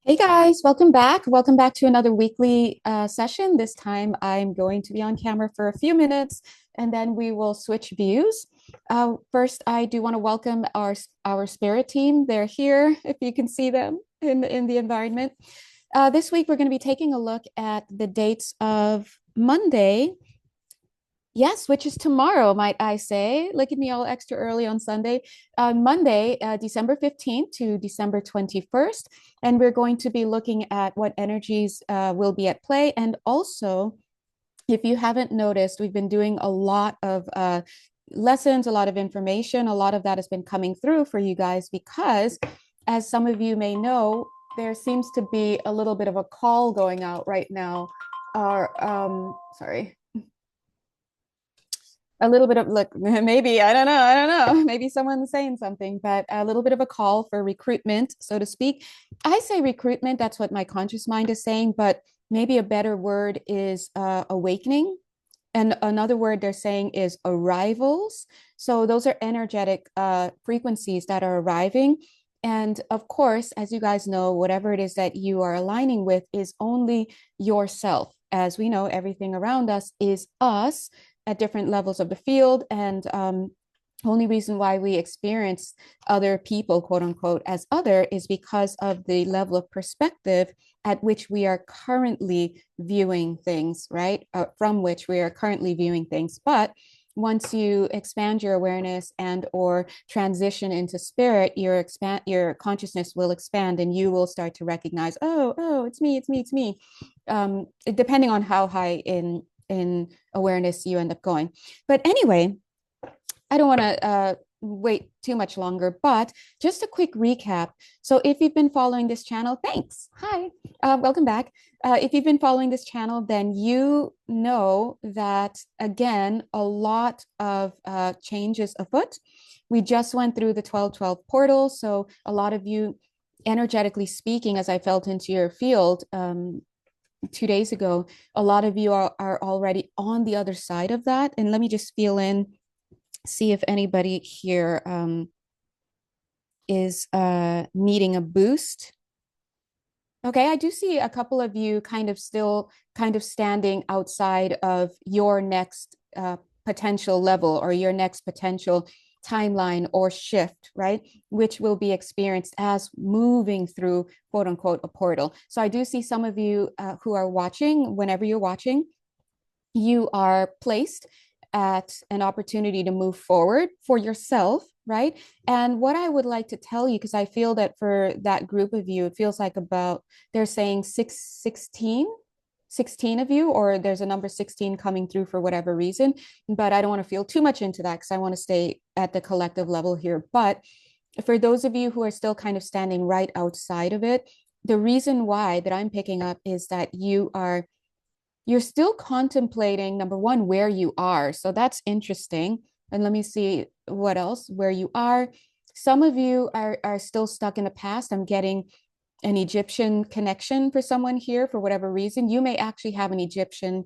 Hey guys, welcome back. Welcome back to another weekly session. This time I'm going to be on camera for a few minutes and then we will switch views. First, I do want to welcome our spirit team. They're here, if you can see them in the environment. This week, we're going to be taking a look at the dates of Monday. Yes, which is tomorrow, might I say. Look at me all extra early on Sunday. Monday, December 15th to December 21st. And we're going to be looking at what energies will be at play. And also, if you haven't noticed, we've been doing a lot of lessons, a lot of information. A lot of that has been coming through for you guys because, as some of you may know, there seems to be a little bit of a call going out right now. Sorry, a little bit of look, maybe I don't know, maybe someone's saying something, but a little bit of a call for recruitment, so to speak. I say recruitment, that's what my conscious mind is saying, but maybe a better word is awakening, and another word they're saying is arrivals. So those are energetic frequencies that are arriving. And of course, as you guys know, whatever it is that you are aligning with is only yourself. As we know, everything around us is us at different levels of the field. And only reason why we experience other people, quote unquote, as other is because of the level of perspective at which we are currently viewing things, right? From which we are currently viewing things. But once you expand your awareness and or transition into spirit, your consciousness will expand and you will start to recognize, oh, it's me. Depending on how high in awareness you end up going. But anyway, I don't want to wait too much longer, but just a quick recap. So if you've been following this channel, thanks. Hi, welcome back. If you've been following this channel, then you know that, again, a lot of changes afoot. We just went through the 1212 portal. So a lot of you, energetically speaking, as I felt into your field, 2 days ago, a lot of you are already on the other side of that. And let me just feel in, see if anybody here is needing a boost. Okay, I do see a couple of you kind of still kind of standing outside of your next potential level or your next potential timeline or shift, right? Which will be experienced as moving through, quote unquote, a portal. So I do see some of you who are watching, whenever you're watching, you are placed at an opportunity to move forward for yourself, right? And what I would like to tell you, because I feel that for that group of you, it feels like about, they're saying 16 of you, or there's a number 16 coming through for whatever reason. But I don't want to feel too much into that because I want to stay at the collective level here. But for those of you who are still kind of standing right outside of it, the reason why that I'm picking up is that you're still contemplating, number one, where you are. So that's interesting. And let me see what else, where you are. Some of you are still stuck in the past. I'm getting an Egyptian connection for someone here for whatever reason. You may actually have an Egyptian,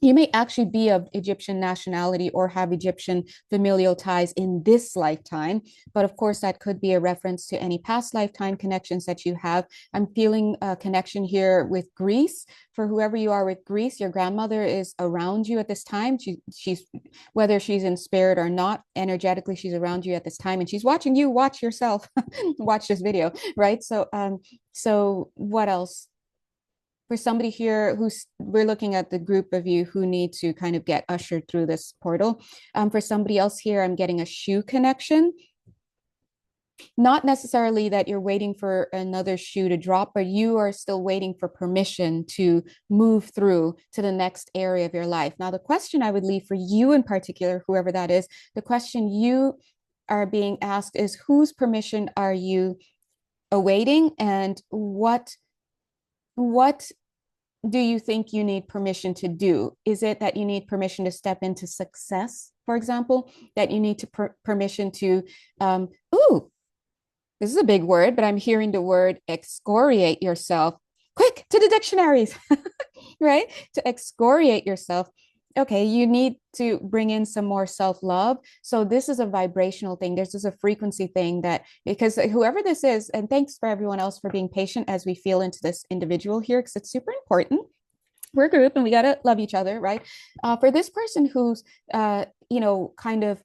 you may actually be of Egyptian nationality or have Egyptian familial ties in this lifetime. But of course, that could be a reference to any past lifetime connections that you have. I'm feeling a connection here with Greece. For whoever you are with Greece, your grandmother is around you at this time. She's, whether she's in spirit or not, energetically, she's around you at this time and she's watching you watch yourself, watch this video, right? So what else? For somebody here who's, we're looking at the group of you who need to kind of get ushered through this portal. For somebody else here, I'm getting a shoe connection. Not necessarily that you're waiting for another shoe to drop, but you are still waiting for permission to move through to the next area of your life. Now, the question I would leave for you in particular, whoever that is, the question you are being asked is, whose permission are you awaiting, and what do you think you need permission to do? Is it that you need permission to step into success, for example, that you need to permission to, ooh, this is a big word, but I'm hearing the word excoriate yourself. Quick to the dictionaries, right? To excoriate yourself. okay, you need to bring in some more self-love. So this is a vibrational thing. This is a frequency thing that because whoever this is, and thanks for everyone else for being patient as we feel into this individual here, because it's super important. We're a group and we got to love each other, right? For this person who's, kind of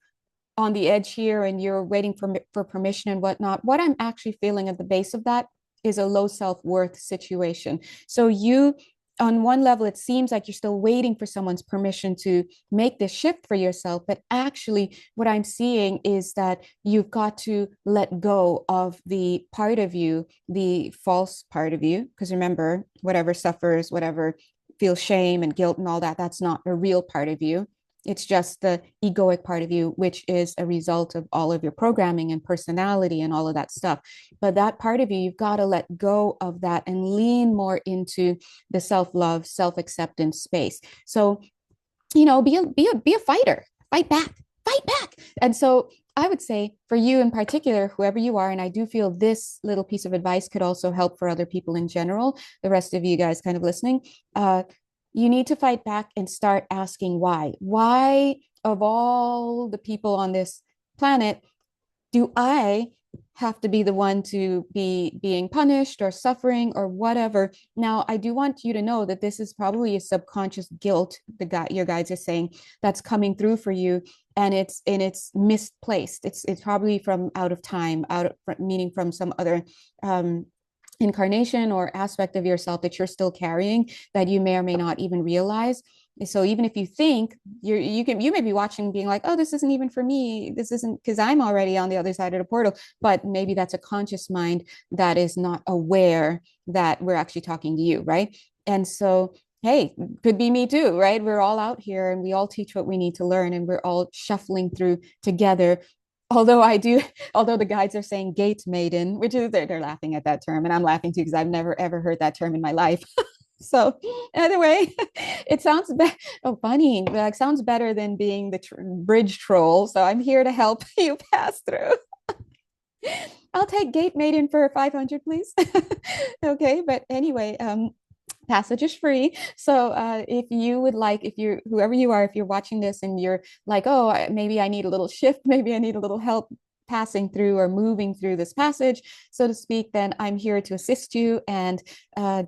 on the edge here and you're waiting for permission and whatnot, what I'm actually feeling at the base of that is a low self-worth situation. So you on one level, it seems like you're still waiting for someone's permission to make this shift for yourself. But actually, what I'm seeing is that you've got to let go of the part of you, the false part of you. Because remember, whatever suffers, whatever feels shame and guilt and all that, that's not a real part of you. It's just the egoic part of you, which is a result of all of your programming and personality and all of that stuff. But that part of you, you've got to let go of that and lean more into the self-love, self-acceptance space. So, be a fighter, fight back, fight back. And so I would say for you in particular, whoever you are, and I do feel this little piece of advice could also help for other people in general, the rest of you guys kind of listening, you need to fight back and start asking why. Why, of all the people on this planet, do I have to be the one to be being punished or suffering or whatever? Now, I do want you to know that this is probably a subconscious guilt your guides are saying that's coming through for you, and it's misplaced. It's probably from out of time, meaning from some other incarnation or aspect of yourself that you're still carrying that you may or may not even realize. So even if you think you may be watching being like, oh, this isn't even for me, this isn't because I'm already on the other side of the portal, but maybe that's a conscious mind that is not aware that we're actually talking to you, right? And so hey, could be me too, right? We're all out here and we all teach what we need to learn and we're all shuffling through together. Although I do, although the guides are saying gate maiden, which is they're laughing at that term, and I'm laughing too because I've never ever heard that term in my life. So either way, it sounds funny, like sounds better than being the bridge troll. So I'm here to help you pass through. I'll take gate maiden for 500, please. Okay, but anyway, passage is free. So if you would like, if you're whoever you are, if you're watching this and you're like, oh, maybe I need a little shift, maybe I need a little help passing through or moving through this passage, so to speak, then I'm here to assist you and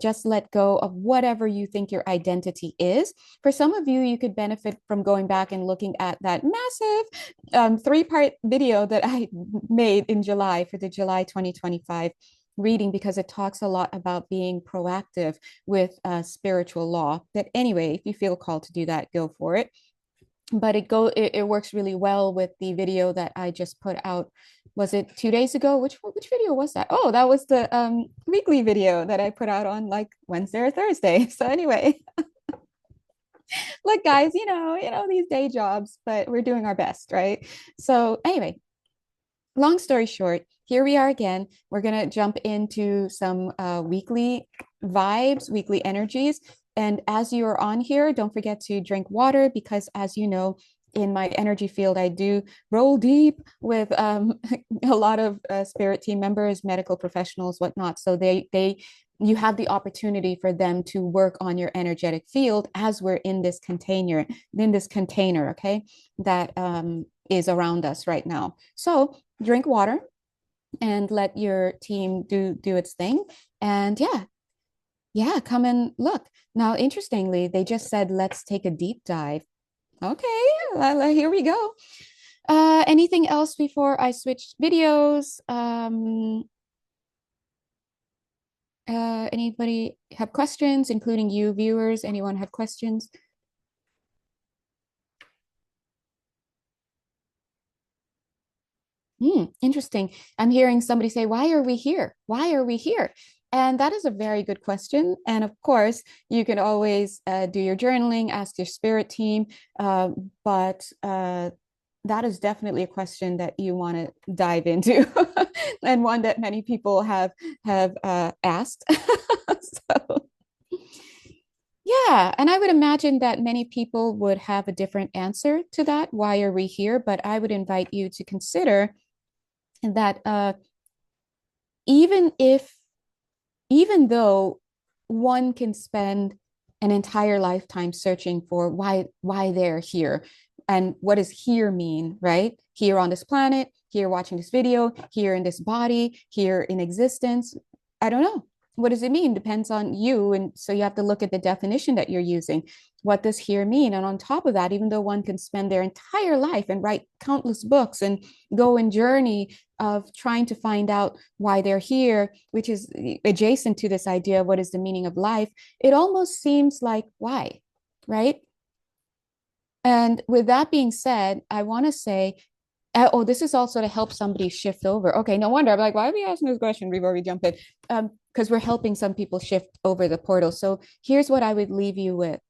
just let go of whatever you think your identity is. For some of you, you could benefit from going back and looking at that massive three-part video that I made in July for the July 2025 reading because it talks a lot about being proactive with spiritual law. But anyway, if you feel called to do that, go for it. But it works really well with the video that I just put out. Was it 2 days ago? Which video was that? Oh, that was the weekly video that I put out on like Wednesday or Thursday. So anyway, look, guys, these day jobs, but we're doing our best, right? So anyway, long story short, here we are again. We're going to jump into some weekly vibes, weekly energies. And as you are on here, don't forget to drink water because, as you know, in my energy field, I do roll deep with a lot of spirit team members, medical professionals, whatnot. So you have the opportunity for them to work on your energetic field as we're in this container, okay, that is around us right now. So drink water and let your team do its thing. And yeah, come and look. Now, interestingly, they just said, let's take a deep dive. Okay, here we go. Anything else before I switch videos? Anybody have questions, including you viewers? Anyone have questions? Interesting. I'm hearing somebody say, why are we here? Why are we here? And that is a very good question. And of course, you can always do your journaling, ask your spirit team. But that is definitely a question that you want to dive into and one that many people have asked. So yeah, and I would imagine that many people would have a different answer to that. Why are we here? But I would invite you to consider that even if even though one can spend an entire lifetime searching for why they're here. And what does here mean, right? Here on this planet, here watching this video, here in this body, here in existence. I don't know. What does it mean? Depends on you. And so you have to look at the definition that you're using. What does here mean? And on top of that, even though one can spend their entire life and write countless books and go and journey of trying to find out why they're here, which is adjacent to this idea of what is the meaning of life, it almost seems like why, right? And with that being said, I want to say, oh, this is also to help somebody shift over. Okay, no wonder. I'm like, why are we asking this question before we jump in? Because we're helping some people shift over the portal. So here's what I would leave you with.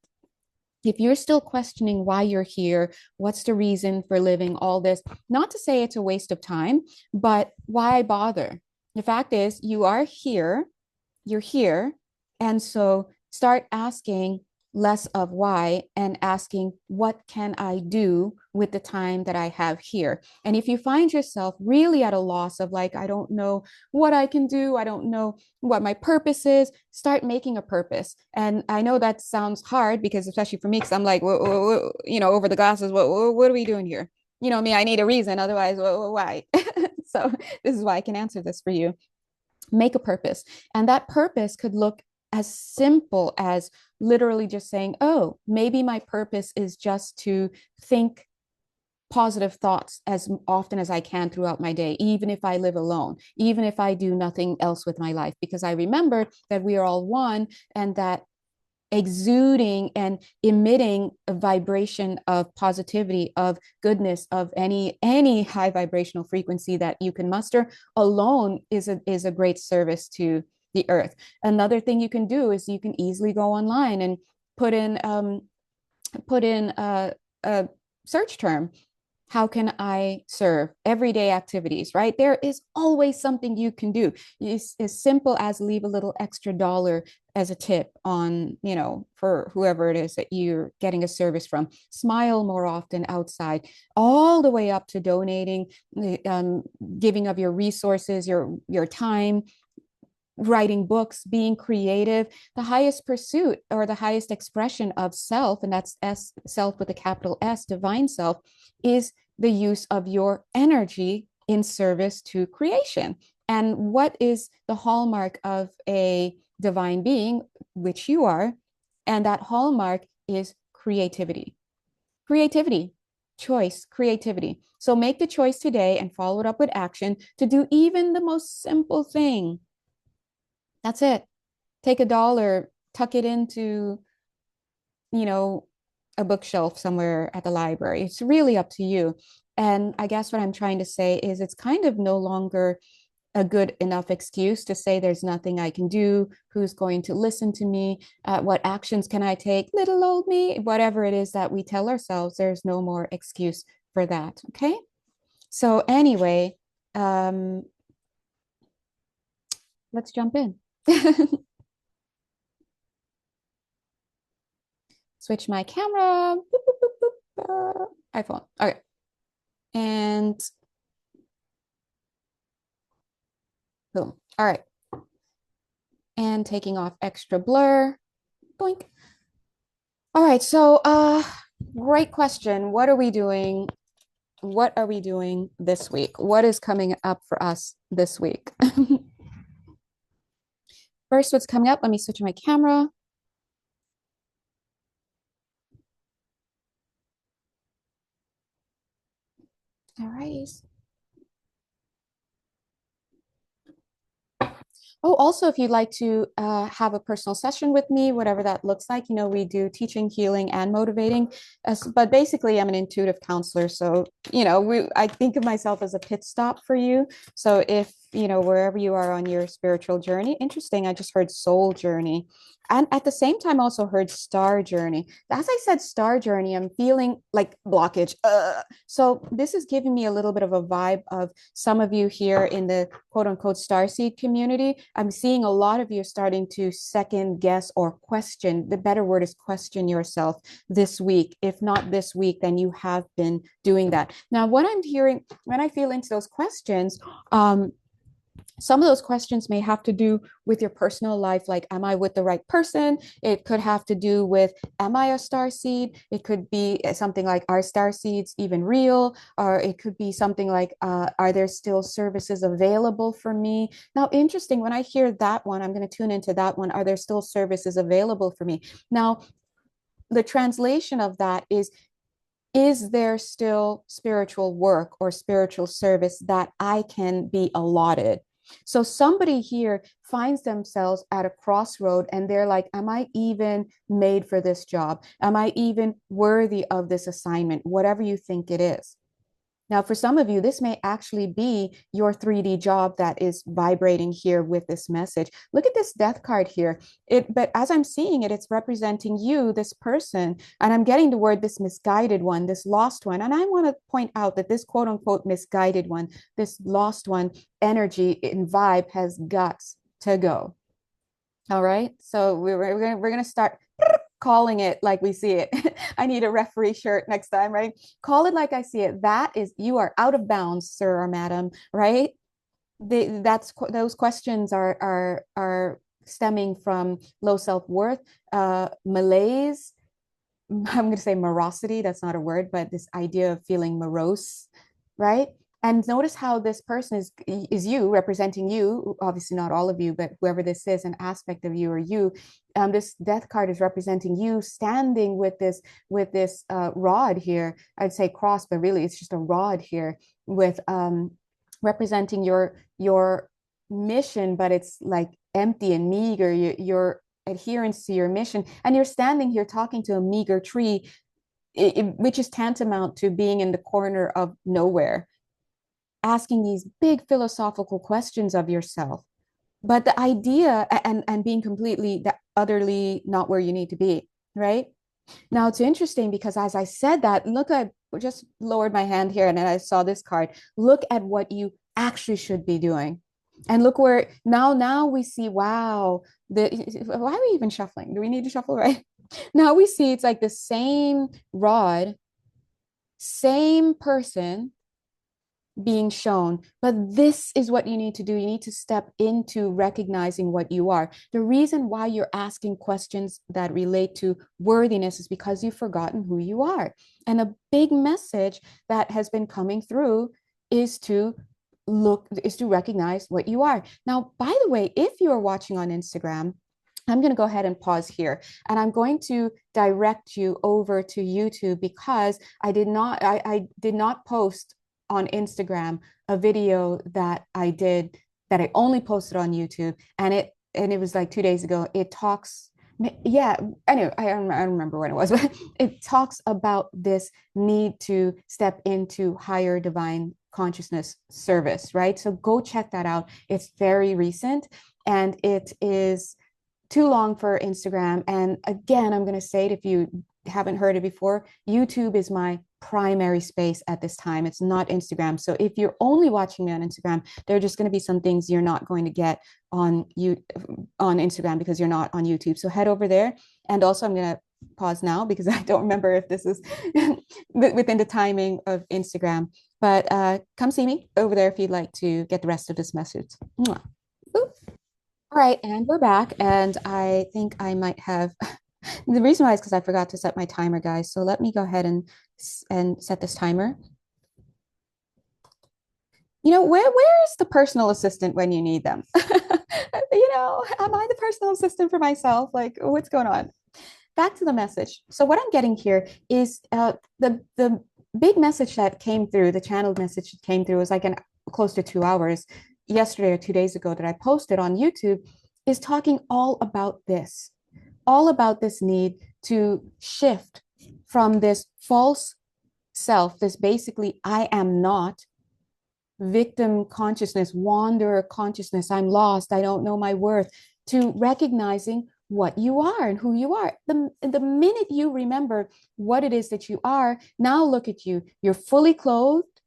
If you're still questioning why you're here, what's the reason for living all this, not to say it's a waste of time, but why bother? The fact is, you are here, you're here. And so start asking less of why and asking, what can I do with the time that I have here? And if you find yourself really at a loss of like, I don't know what I can do, I don't know what my purpose is, start making a purpose. And I know that sounds hard because, especially for me, because I'm like, over the glasses, what are we doing here? You know me, I need a reason. Otherwise, why? So this is why I can answer this for you. Make a purpose. And that purpose could look as simple as literally just saying, oh, maybe my purpose is just to think positive thoughts as often as I can throughout my day, even if I live alone, even if I do nothing else with my life, because I remember that we are all one and that exuding and emitting a vibration of positivity, of goodness, of any high vibrational frequency that you can muster alone is a great service to the earth. Another thing you can do is you can easily go online and put in a search term. How can I serve? Everyday activities, right? There is always something you can do. It's as simple as leave a little extra dollar as a tip on, for whoever it is that you're getting a service from. Smile more often outside, all the way up to donating, um, giving of your resources, your time, writing books, being creative. The highest pursuit or the highest expression of self, and that's self with a capital S, divine self, is the use of your energy in service to creation. And what is the hallmark of a divine being, which you are? And that hallmark is creativity. Creativity, choice, creativity. So make the choice today and follow it up with action to do even the most simple thing. That's it. Take a dollar, tuck it into, you know, a bookshelf somewhere at the library. It's really up to you. And I guess what I'm trying to say is it's kind of no longer a good enough excuse to say there's nothing I can do, who's going to listen to me, what actions can I take, little old me, whatever it is that we tell ourselves, there's no more excuse for that. Okay. So anyway, let's jump in. Switch my camera. Boop, boop, boop, boop. iPhone. Okay. And boom. All right. And taking off extra blur. Boink. All right. So great question. What are we doing? What are we doing this week? What is coming up for us this week? First, what's coming up? Let me switch my camera. All right. Oh, also, if you'd like to have a personal session with me, whatever that looks like, we do teaching, healing, and motivating. But basically, I'm an intuitive counselor. So, I think of myself as a pit stop for you. So if, wherever you are on your spiritual journey, interesting, I just heard soul journey. And at the same time, also heard star journey. As I said, star journey, I'm feeling like blockage. So this is giving me a little bit of a vibe of some of you here in the quote unquote starseed community. I'm seeing a lot of you starting to second guess or question. The better word is question yourself this week. If not this week, then you have been doing that. Now, what I'm hearing when I feel into those questions, Some of those questions may have to do with your personal life, like, am I with the right person? It could have to do with, am I a star seed? It could be something like, are star seeds even real? Or it could be something like, are there still services available for me? Now, interesting, when I hear that one, I'm going to tune into that one. Are there still services available for me? Now, the translation of that is there still spiritual work or spiritual service that I can be allotted? So somebody here finds themselves at a crossroad and they're like, am I even made for this job? Am I even worthy of this assignment? Whatever you think it is. Now, for some of you, this may actually be your 3D job that is vibrating here with this message. Look at this death card here. But as I'm seeing it, it's representing you, this person, and I'm getting the word this misguided one, this lost one. And I want to point out that this quote unquote misguided one, this lost one energy and vibe has got to go. All right. So we're gonna start calling it like we see it. I need a referee shirt next time, right? Call it like I see it. That is, you are out of bounds, sir or madam, right? That's those questions are stemming from low self-worth, malaise. I'm going to say morosity. That's not a word, but this idea of feeling morose, right? And notice how this person is you, representing you. Obviously, not all of you, but whoever this is, an aspect of you or you. This death card is representing you standing with this rod here. I'd say cross, but really it's just a rod here with representing your mission, but it's like empty and meager. Your adherence to your mission, and you're standing here talking to a meager tree, which is tantamount to being in the corner of nowhere, asking these big philosophical questions of yourself. But the idea and being completely, utterly not where you need to be, right? Now it's interesting because as I said that, look at, just lowered my hand here and then I saw this card. Look at what you actually should be doing. And look where now we see, wow, why are we even shuffling? Do we need to shuffle, right? Now we see it's like the same rod, same person being shown. But this is what you need to do. You need to step into recognizing what you are. The reason why you're asking questions that relate to worthiness is because you've forgotten who you are. And a big message that has been coming through is to recognize what you are. Now, by the way, if you're watching on Instagram, I'm going to go ahead and pause here and I'm going to direct you over to YouTube because I did not post on Instagram a video that I did that I only posted on YouTube and it was like 2 days ago. It talks, yeah, anyway, I don't remember when it was, but it talks about this need to step into higher divine consciousness service, right? So go check that out. It's very recent and it is too long for Instagram. And again, I'm going to say it if you haven't heard it before, YouTube is my primary space at this time. It's not Instagram. So if you're only watching me on Instagram, there are just going to be some things you're not going to get on Instagram because you're not on YouTube. So head over there. And also I'm going to pause now because I don't remember if this is within the timing of Instagram. But come see me over there if you'd like to get the rest of this message. Mwah. All right, and we're back. And I think I might have the reason why is because I forgot to set my timer, guys. So let me go ahead and set this timer. You know, where's the personal assistant when you need them? You know, am I the personal assistant for myself? Like, what's going on? Back to the message. So what I'm getting here is the big message that came through, the channeled message that came through was like close to 2 hours yesterday or 2 days ago that I posted on YouTube is talking all about this need to shift from this false self, this basically I am not victim consciousness, wanderer consciousness, I'm lost, I don't know my worth, to recognizing what you are and who you are. The minute you remember what it is that you are, now look at you. You're fully clothed.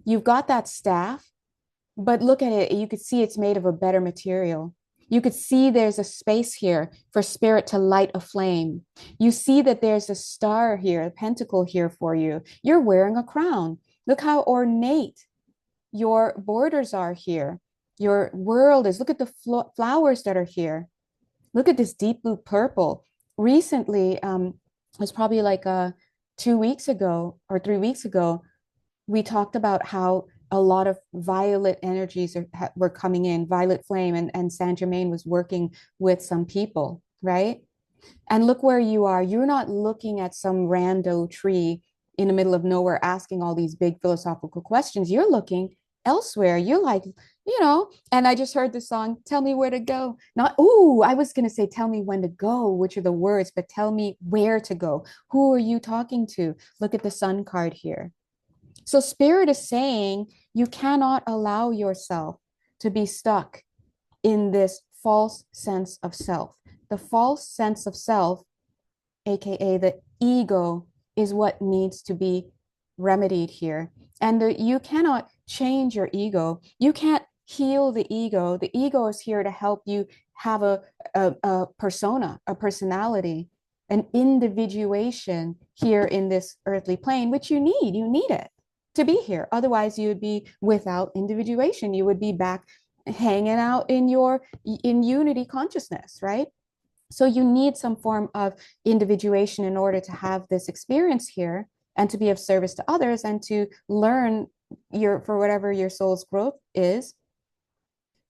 You've got that staff, but look at it. You could see it's made of a better material. You could see there's a space here for spirit to light a flame. You see that there's a star here, a pentacle here for you. You're wearing a crown. Look how ornate your borders are here. Your world is, look at the flowers that are here. Look at this deep blue purple. Recently, it was probably like 2 weeks ago or 3 weeks ago, we talked about how a lot of violet energies were coming in, violet flame, and Saint Germain was working with some people, right? And look where you are. You're not looking at some rando tree in the middle of nowhere asking all these big philosophical questions. You're looking elsewhere. You're like, and I just heard the song, Tell Me Where to Go. Not, ooh, I was going to say, Tell me when to go, which are the words, but tell me where to go. Who are you talking to? Look at the sun card here. So, Spirit is saying you cannot allow yourself to be stuck in this false sense of self. The false sense of self, aka the ego, is what needs to be remedied here. And you cannot change your ego. You can't heal the ego. The ego is here to help you have a persona, a personality, an individuation here in this earthly plane, which you need. You need it to be here. Otherwise, you would be without individuation. You would be back hanging out in unity consciousness, right? So you need some form of individuation in order to have this experience here and to be of service to others and to learn for whatever your soul's growth is.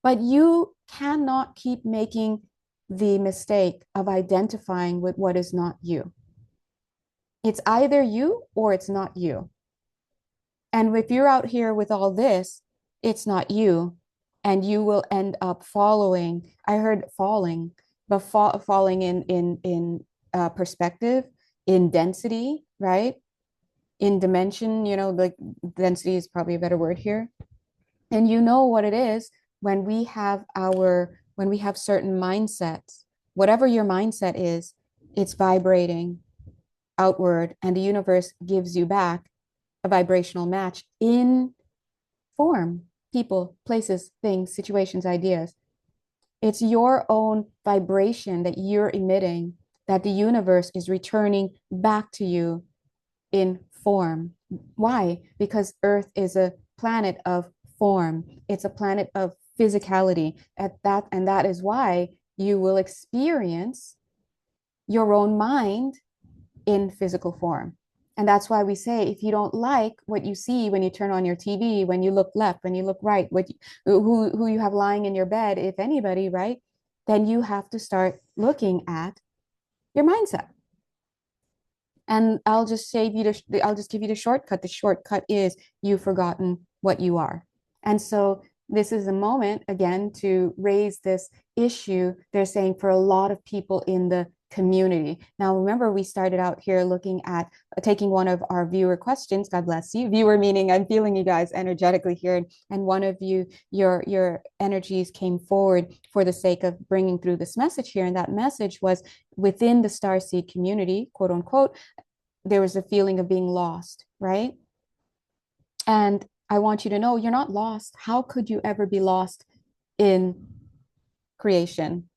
But you cannot keep making the mistake of identifying with what is not you. It's either you or it's not you. And if you're out here with all this, it's not you. And you will end up following. I heard falling, but falling in perspective, in density, right? In dimension, like density is probably a better word here. And you know what it is when we have certain mindsets, whatever your mindset is, it's vibrating outward, and the universe gives you back a vibrational match in form, people, places, things, situations, ideas. It's your own vibration that you're emitting that the universe is returning back to you in form. Why? Because Earth is a planet of form. It's a planet of physicality. And that is why you will experience your own mind in physical form. And that's why we say if you don't like what you see when you turn on your TV, when you look left, when you look right, who you have lying in your bed, if anybody, right? Then you have to start looking at your mindset. And I'll just give you the shortcut. The shortcut is you've forgotten what you are. And so this is a moment again to raise this issue. They're saying for a lot of people in the community. Now, remember, we started out here looking at taking one of our viewer questions. God bless you. Viewer meaning I'm feeling you guys energetically here. And one of you, your energies came forward for the sake of bringing through this message here. And that message was within the starseed community, quote unquote, there was a feeling of being lost, right? And I want you to know you're not lost. How could you ever be lost in creation?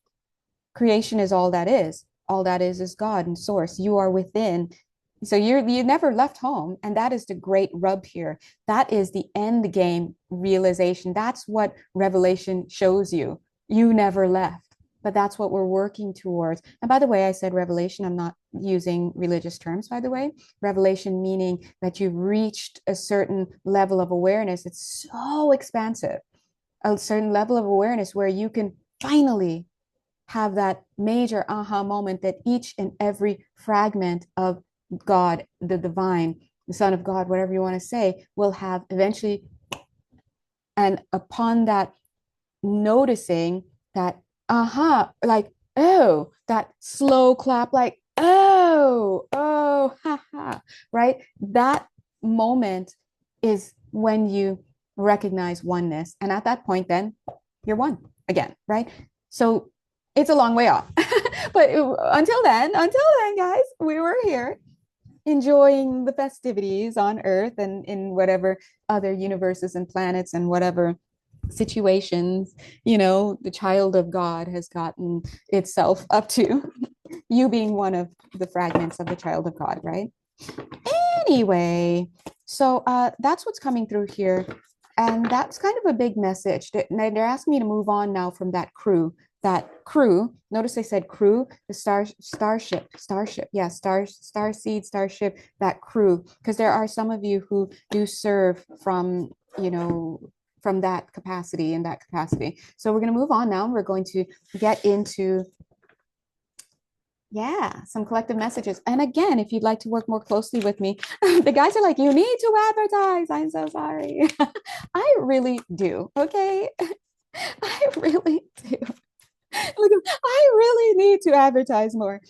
Creation is all that is. All that is God and source. You are within. So you never left home. And that is the great rub here. That is the end game realization. That's what revelation shows you. You never left. But that's what we're working towards. And by the way, I said revelation. I'm not using religious terms, by the way. Revelation meaning that you've reached a certain level of awareness. It's so expansive. A certain level of awareness where you can finally have that major aha moment that each and every fragment of God, the divine, the Son of God, whatever you want to say, will have eventually. And upon that, noticing that, aha, like, oh, that slow clap, like, oh, ha, ha, right? That moment is when you recognize oneness. And at that point, then you're one again, right? So it's a long way off. But until then, guys, we were here enjoying the festivities on Earth and in whatever other universes and planets and whatever situations, the child of God has gotten itself up to. You being one of the fragments of the child of God, right? Anyway, so that's what's coming through here. And that's kind of a big message. They're asking me to move on now from that crew. That crew, notice they said crew, the starship, yeah, star seed, starship, that crew, because there are some of you who do serve from, you know, from that capacity, in that capacity. So we're going to move on now. We're going to get into, yeah, some collective messages. And again, if you'd like to work more closely with me, the guys are like, you need to advertise. I'm so sorry. I really do. Okay. I really do. Look, I really need to advertise more.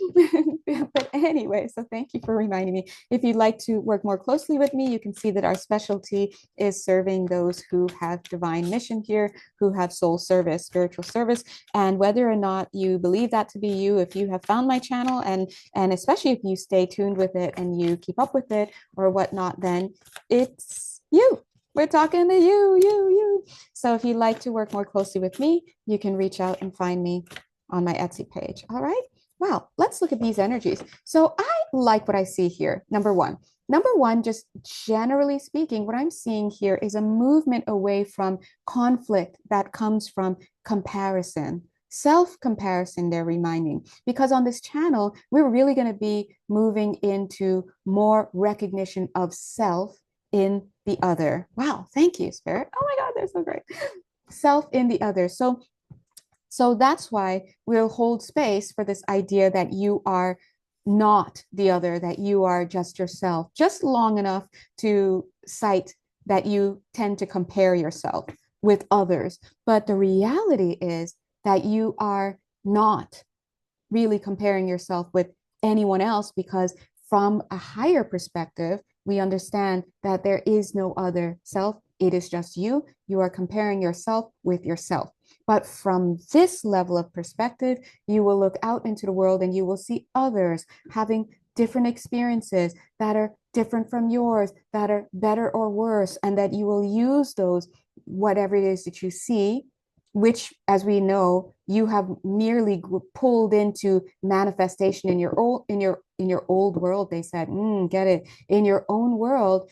But anyway, so thank you for reminding me. If you'd like to work more closely with me, you can see that our specialty is serving those who have divine mission here, who have soul service, spiritual service. And whether or not you believe that to be you, if you have found my channel and especially if you stay tuned with it and you keep up with it or whatnot, then it's you. We're talking to you. So if you'd like to work more closely with me, you can reach out and find me on my Etsy page. All right. Wow. Let's look at these energies. So I like what I see here. Number one, just generally speaking, what I'm seeing here is a movement away from conflict that comes from comparison. Self-comparison, they're reminding, because on this channel, we're really going to be moving into more recognition of self in the other. Wow, thank you, Spirit. Oh my God, they're so great. Self in the other. So that's why we'll hold space for this idea that you are not the other, that you are just yourself, just long enough to cite that you tend to compare yourself with others. But the reality is that you are not really comparing yourself with anyone else, because from a higher perspective, we understand that there is no other self. It is just you. You are comparing yourself with yourself. But from this level of perspective, you will look out into the world and you will see others having different experiences that are different from yours, that are better or worse, and that you will use those, whatever it is that you see, which, as we know, you have merely pulled into manifestation in your old world. They said, get it, in your own world,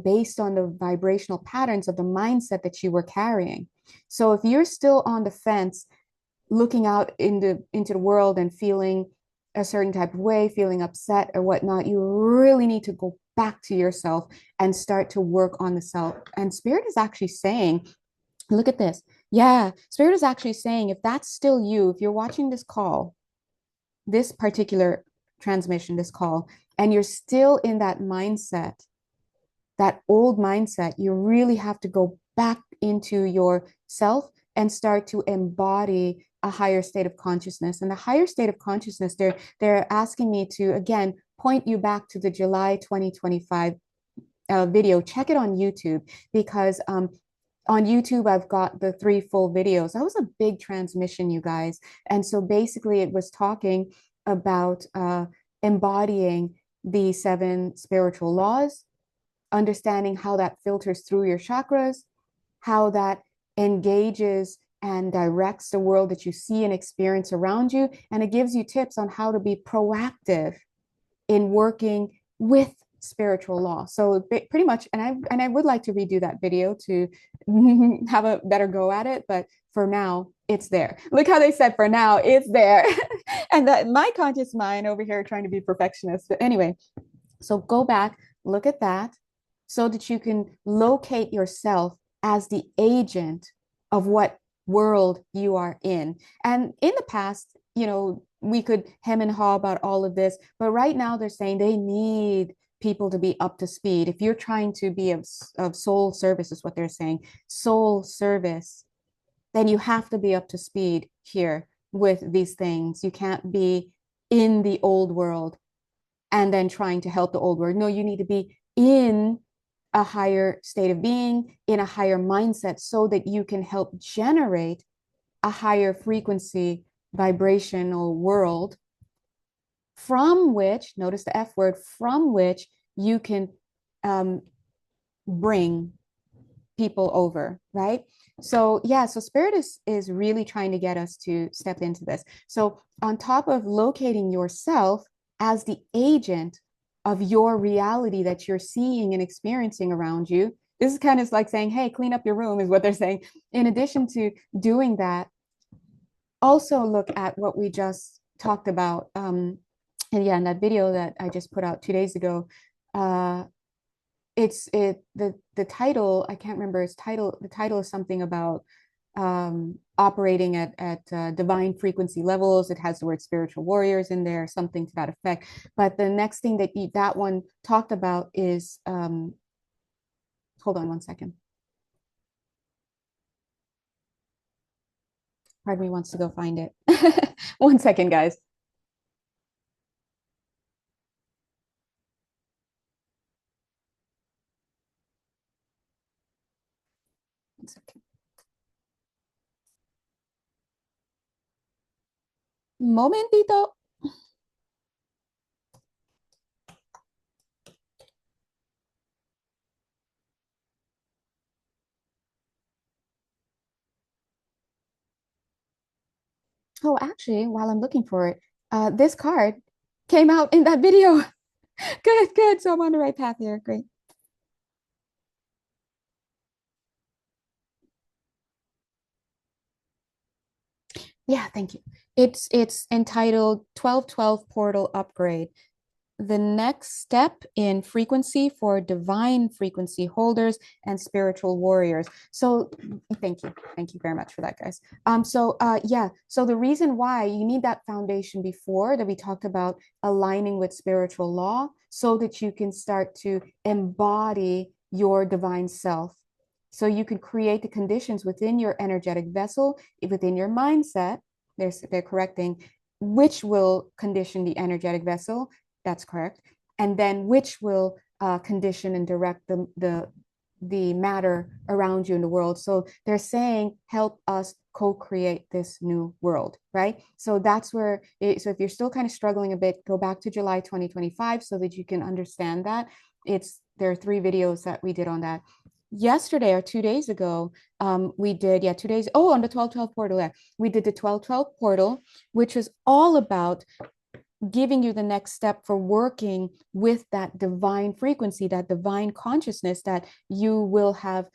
based on the vibrational patterns of the mindset that you were carrying. So if you're still on the fence, looking out into the world and feeling a certain type of way, feeling upset or whatnot, you really need to go back to yourself and start to work on the self. And Spirit is actually saying, look at this. Yeah, Spirit is actually saying, if that's still you, if you're watching this call, this particular transmission, this call, and you're still in that mindset, that old mindset, you really have to go back into yourself and start to embody a higher state of consciousness. And the higher state of consciousness, they're asking me to, again, point you back to the July 2025 video. Check it on YouTube, because on YouTube, I've got the 3 full videos. That was a big transmission, you guys. And so basically it was talking about embodying the 7 spiritual laws, understanding how that filters through your chakras, how that engages and directs the world that you see and experience around you. And it gives you tips on how to be proactive in working with spiritual law. So pretty much, and I would like to redo that video to have a better go at it, but for now it's there. Look how they said for now it's there. And that my conscious mind over here trying to be perfectionist. But anyway, so go back, look at that, so that you can locate yourself as the agent of what world you are in. And in the past, we could hem and haw about all of this, but right now they're saying they need people to be up to speed. If you're trying to be of soul service, is what they're saying, soul service, then you have to be up to speed here with these things. You can't be in the old world and then trying to help the old world. No, you need to be in a higher state of being, in a higher mindset, so that you can help generate a higher frequency vibrational world, from which, notice the F word, from which you can bring people over, right? So yeah, so Spirit is really trying to get us to step into this. So on top of locating yourself as the agent of your reality that you're seeing and experiencing around you, This is kind of like saying, hey, clean up your room, is what they're saying. In addition to doing that, also look at what we just talked about. And yeah, in that video that I just put out 2 days ago, uh, the title, I can't remember its title. The title is something about operating at divine frequency levels. It has the word spiritual warriors in there, something to that effect. But the next thing that one talked about is hold on one second. Pardon me, wants to go find it. One second, guys. One second. Momentito. Oh, actually, while I'm looking for it, this card came out in that video. Good, good. So I'm on the right path here. Great. Yeah, thank you. It's entitled 1212 Portal Upgrade. The next step in frequency for divine frequency holders and spiritual warriors. So thank you. Thank you very much for that, guys. Yeah, so the reason why you need that foundation before that we talked about aligning with spiritual law so that you can start to embody your divine self. So you can create the conditions within your energetic vessel, within your mindset. They're correcting, which will condition the energetic vessel. That's correct. And then which will condition and direct the matter around you in the world. So they're saying, help us co-create this new world, right? So that's where, so if you're still kind of struggling a bit, go back to July 2025 so that you can understand that. There are 3 videos that we did on that. Yesterday or 2 days ago, we did, yeah, 2 days, oh, on the 1212 portal, yeah, we did the 1212 portal, which is all about giving you the next step for working with that divine frequency, that divine consciousness that you will have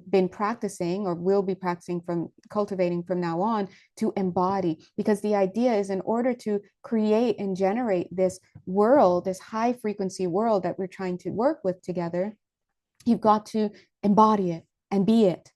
been practicing or will be practicing from cultivating from now on to embody. Because the idea is in order to create and generate this world, this high frequency world that we're trying to work with together, you've got to embody it and be it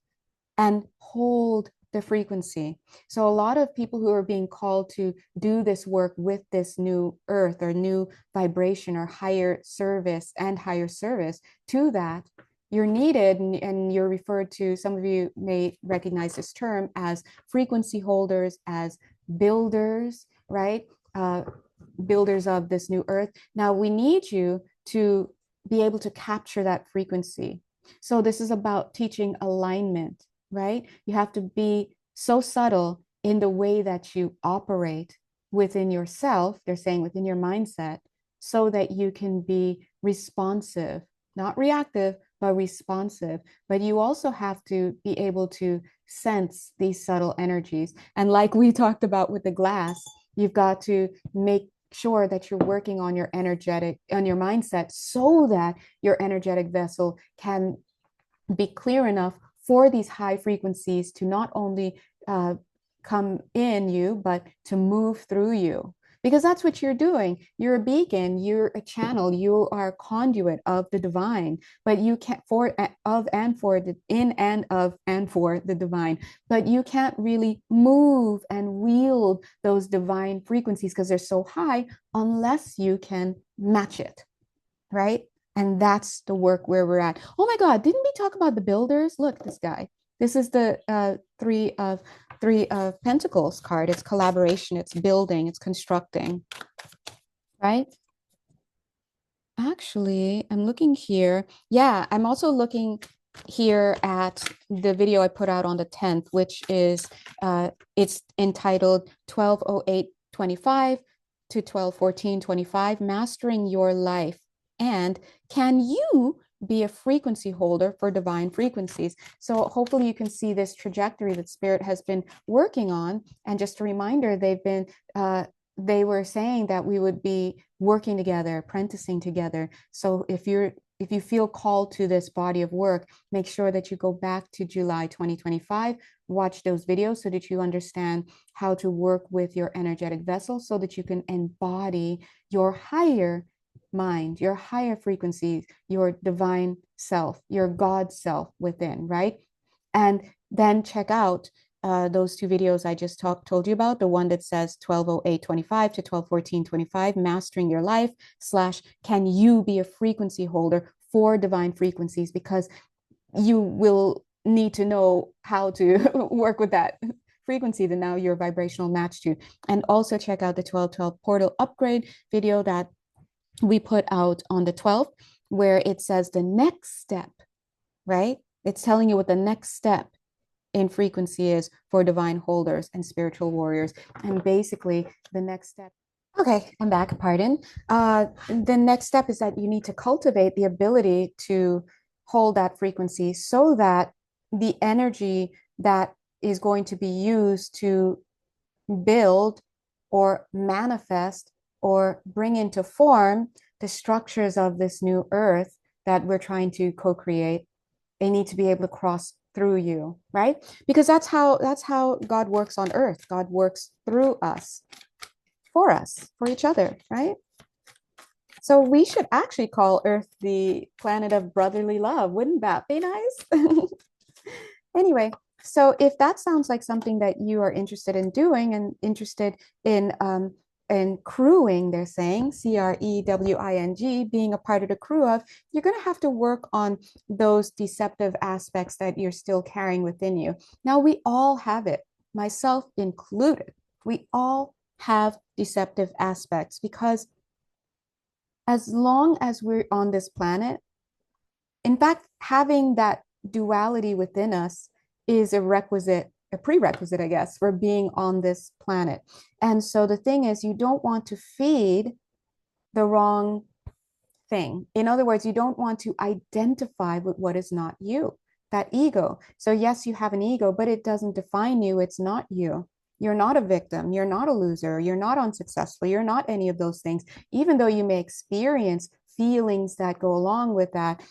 and hold the frequency. So a lot of people who are being called to do this work with this new earth or new vibration or higher service and higher service to that, you're needed and you're referred to, some of you may recognize this term as frequency holders, as builders, right? Builders of this new earth. Now we need you to be able to capture that frequency. So this is about teaching alignment, right? You have to be so subtle in the way that you operate within yourself, they're saying within your mindset, so that you can be responsive, not reactive, but responsive. But you also have to be able to sense these subtle energies. And like we talked about with the glass, you've got to make sure that you're working on your mindset so that your energetic vessel can be clear enough for these high frequencies to not only come in you, but to move through you. Because that's what you're doing. You're a beacon, you're a channel, you are a conduit of the divine, but you can't for of and for the in and of and for the divine, but you can't really move and wield those divine frequencies because they're so high unless you can match it, right? And that's the work where we're at. Oh my God, didn't we talk about the builders? Look, this guy. This is the three of Pentacles card. It's collaboration, it's building, it's constructing, right? Actually, I'm looking here. Yeah, I'm also looking here at the video I put out on the 10th, which is it's entitled 120825 to 121425, Mastering Your Life. And can you be a frequency holder for divine frequencies? So hopefully you can see this trajectory that Spirit has been working on. And just a reminder, they were saying that we would be working together, apprenticing together. So if if you feel called to this body of work, make sure that you go back to July 2025, watch those videos so that you understand how to work with your energetic vessel so that you can embody your higher mind, your higher frequencies, your divine self, your God self within, right? And then check out those two videos I just told you about, the one that says 120825 to 121425, mastering your life / can you be a frequency holder for divine frequencies, because you will need to know how to work with that frequency that now you're vibrational match to. And also check out the 1212 portal upgrade video that we put out on the 12th, where it says the next step, right? It's telling you what the next step in frequency is for divine holders and spiritual warriors. And basically, the next step. Okay, I'm back. Pardon. The next step is that you need to cultivate the ability to hold that frequency so that the energy that is going to be used to build or manifest or bring into form the structures of this new earth that we're trying to co-create, they need to be able to cross through you, right? Because that's how God works on earth. God works through us, for each other, right? So we should actually call Earth the planet of brotherly love. Wouldn't that be nice? Anyway, so if that sounds like something that you are interested in doing and interested in crewing, they're saying CREWING, being a part of the crew of, you're going to have to work on those deceptive aspects that you're still carrying within you. Now, we all have it, myself included. We all have deceptive aspects because as long as we're on this planet, in fact, having that duality within us is a prerequisite, I guess, for being on this planet. And so the thing is, you don't want to feed the wrong thing. In other words, you don't want to identify with what is not you, that ego. So, yes, you have an ego, but it doesn't define you. It's not you. You're not a victim. You're not a loser. You're not unsuccessful. You're not any of those things, even though you may experience feelings that go along with that,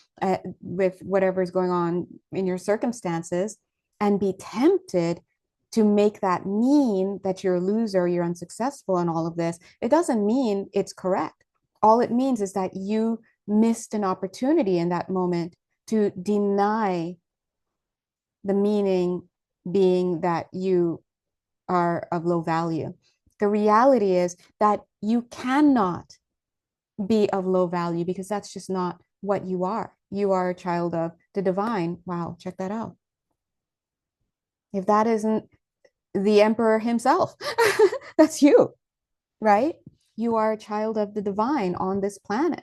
with whatever's going on in your circumstances, and be tempted to make that mean that you're a loser, you're unsuccessful, and all of this. It doesn't mean it's correct. All it means is that you missed an opportunity in that moment to deny the meaning being that you are of low value. The reality is that you cannot be of low value because that's just not what you are. You are a child of the divine. Wow, check that out. If that isn't the emperor himself, that's you, right? You are a child of the divine on this planet.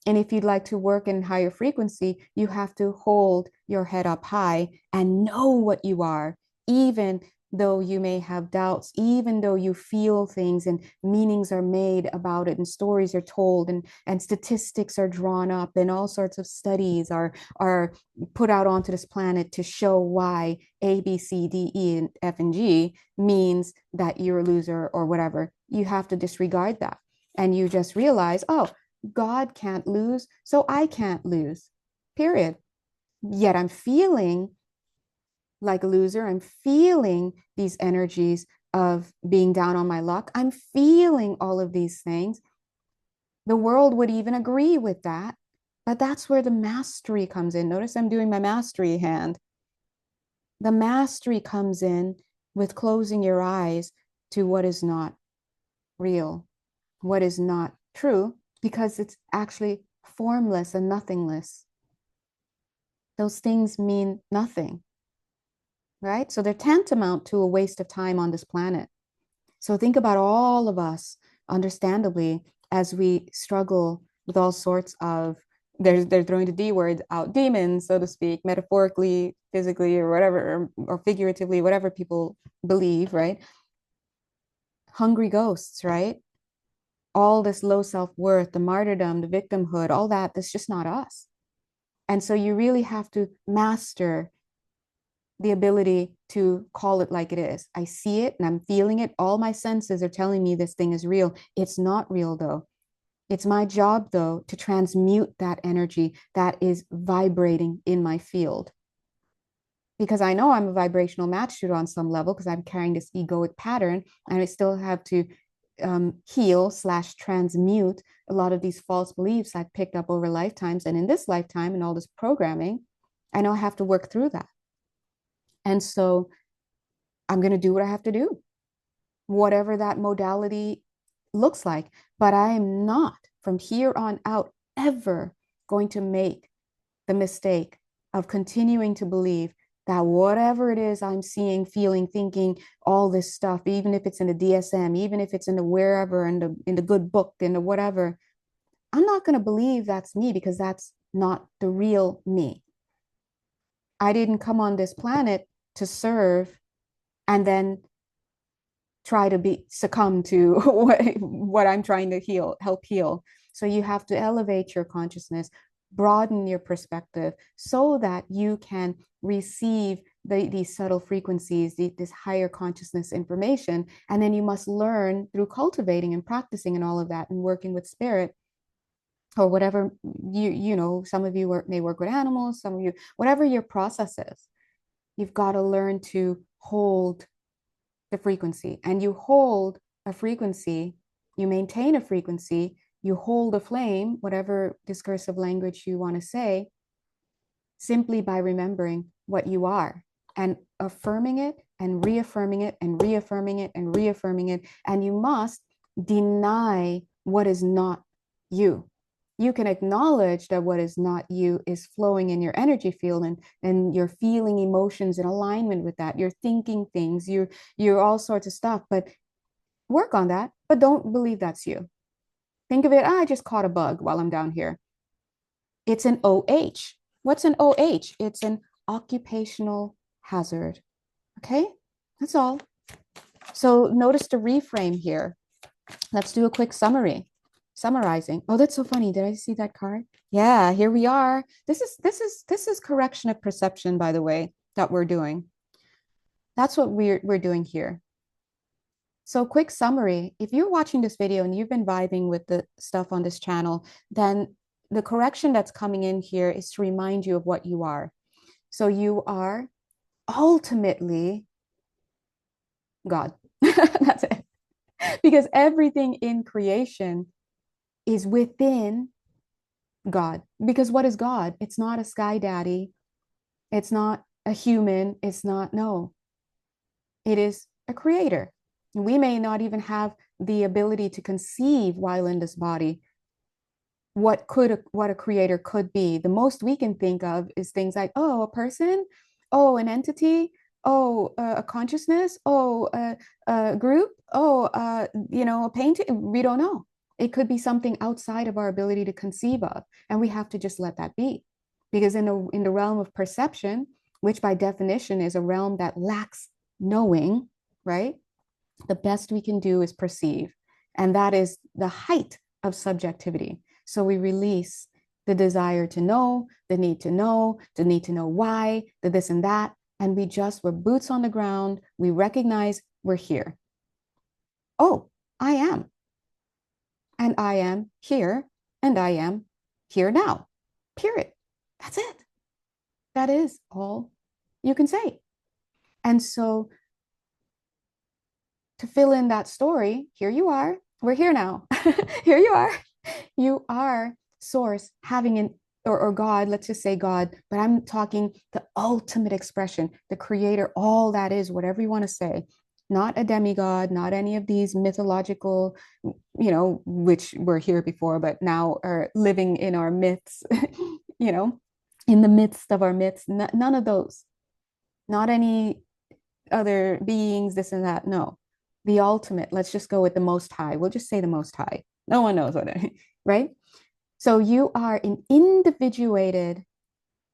And if you'd like to work in higher frequency, you have to hold your head up high and know what you are, even though you may have doubts, even though you feel things and meanings are made about it and stories are told and statistics are drawn up and all sorts of studies are put out onto this planet to show why A, B, C, D, E, and F, and G means that you're a loser or whatever. You have to disregard that. And you just realize, oh, God can't lose, so I can't lose, period. Yet I'm feeling like a loser. I'm feeling these energies of being down on my luck. I'm feeling all of these things. The world would even agree with that. But that's where the mastery comes in. Notice I'm doing my mastery hand. The mastery comes in with closing your eyes to what is not real, what is not true, because it's actually formless and nothingness. Those things mean nothing, right? So they're tantamount to a waste of time on this planet. So think about all of us, understandably, as we struggle with all sorts of, they're throwing the D word out, demons, so to speak, metaphorically, physically, or whatever, or figuratively, whatever people believe, right? Hungry ghosts, right? All this low self-worth, the martyrdom, the victimhood, all that, that's just not us. And so you really have to master the ability to call it like it is. I see it and I'm feeling it. All my senses are telling me this thing is real. It's not real though. It's my job, though, to transmute that energy that is vibrating in my field. Because I know I'm a vibrational match to it on some level because I'm carrying this egoic pattern, and I still have to heal slash transmute a lot of these false beliefs I've picked up over lifetimes. And in this lifetime and all this programming, I know I have to work through that. And so I'm going to do what I have to do, whatever that modality looks like. But I am not from here on out ever going to make the mistake of continuing to believe that whatever it is I'm seeing, feeling, thinking, all this stuff, even if it's in the DSM, even if it's in the wherever, in the good book, in the whatever, I'm not going to believe that's me because that's not the real me. I didn't come on this planet to serve and then try to be succumb to what I'm trying to help heal. So you have to elevate your consciousness, broaden your perspective so that you can receive these subtle frequencies, this higher consciousness information. And then you must learn through cultivating and practicing and all of that and working with spirit or whatever some of you may work with animals, some of you, whatever your process is, you've got to learn to hold the frequency. And you hold a frequency, you maintain a frequency, you hold a flame, whatever discursive language you want to say, simply by remembering what you are and affirming it and reaffirming it and reaffirming it and reaffirming it. And you must deny what is not you. You can acknowledge that what is not you is flowing in your energy field, and you're feeling emotions in alignment with that. You're thinking things, you're all sorts of stuff, but work on that, but don't believe that's you. Think of it, I just caught a bug while I'm down here. It's an OH. What's an OH? It's an occupational hazard. Okay, that's all. So notice the reframe here. Let's do a quick summarizing. Oh, that's so funny. Did I see that card? Yeah, here we are. This is correction of perception, by the way, that we're doing. That's what we're doing here. So quick summary. If you're watching this video and you've been vibing with the stuff on this channel, then the correction that's coming in here is to remind you of what you are. So you are ultimately God. That's it. Because everything in creation is within God. Because what is God? It's not a sky daddy. It's not a human. It's not, no. It is a creator. We may not even have the ability to conceive while in this body what a creator could be. The most we can think of is things like, oh, a person, oh, an entity, oh, a consciousness, oh, a group, oh, a painting. We don't know. It could be something outside of our ability to conceive of, and we have to just let that be, because in the realm of perception, which by definition is a realm that lacks knowing, right? The best we can do is perceive, and that is the height of subjectivity. So we release the desire to know, the need to know, the need to know why, the this and that, and we're boots on the ground. We recognize we're here. Oh, I am. And I am here, and I am here now. Period. That's it. That is all you can say. And so to fill in that story, here you are. We're here now. Here you are. You are source having or God, let's just say God, but I'm talking the ultimate expression, the creator, all that is, whatever you want to say, not a demigod, not any of these mythological, which were here before, but now are living in our myths, in the midst of our myths, none of those, not any other beings, this and that. No, the ultimate, let's just go with the most high. We'll just say the most high. No one knows what it, right? So you are an individuated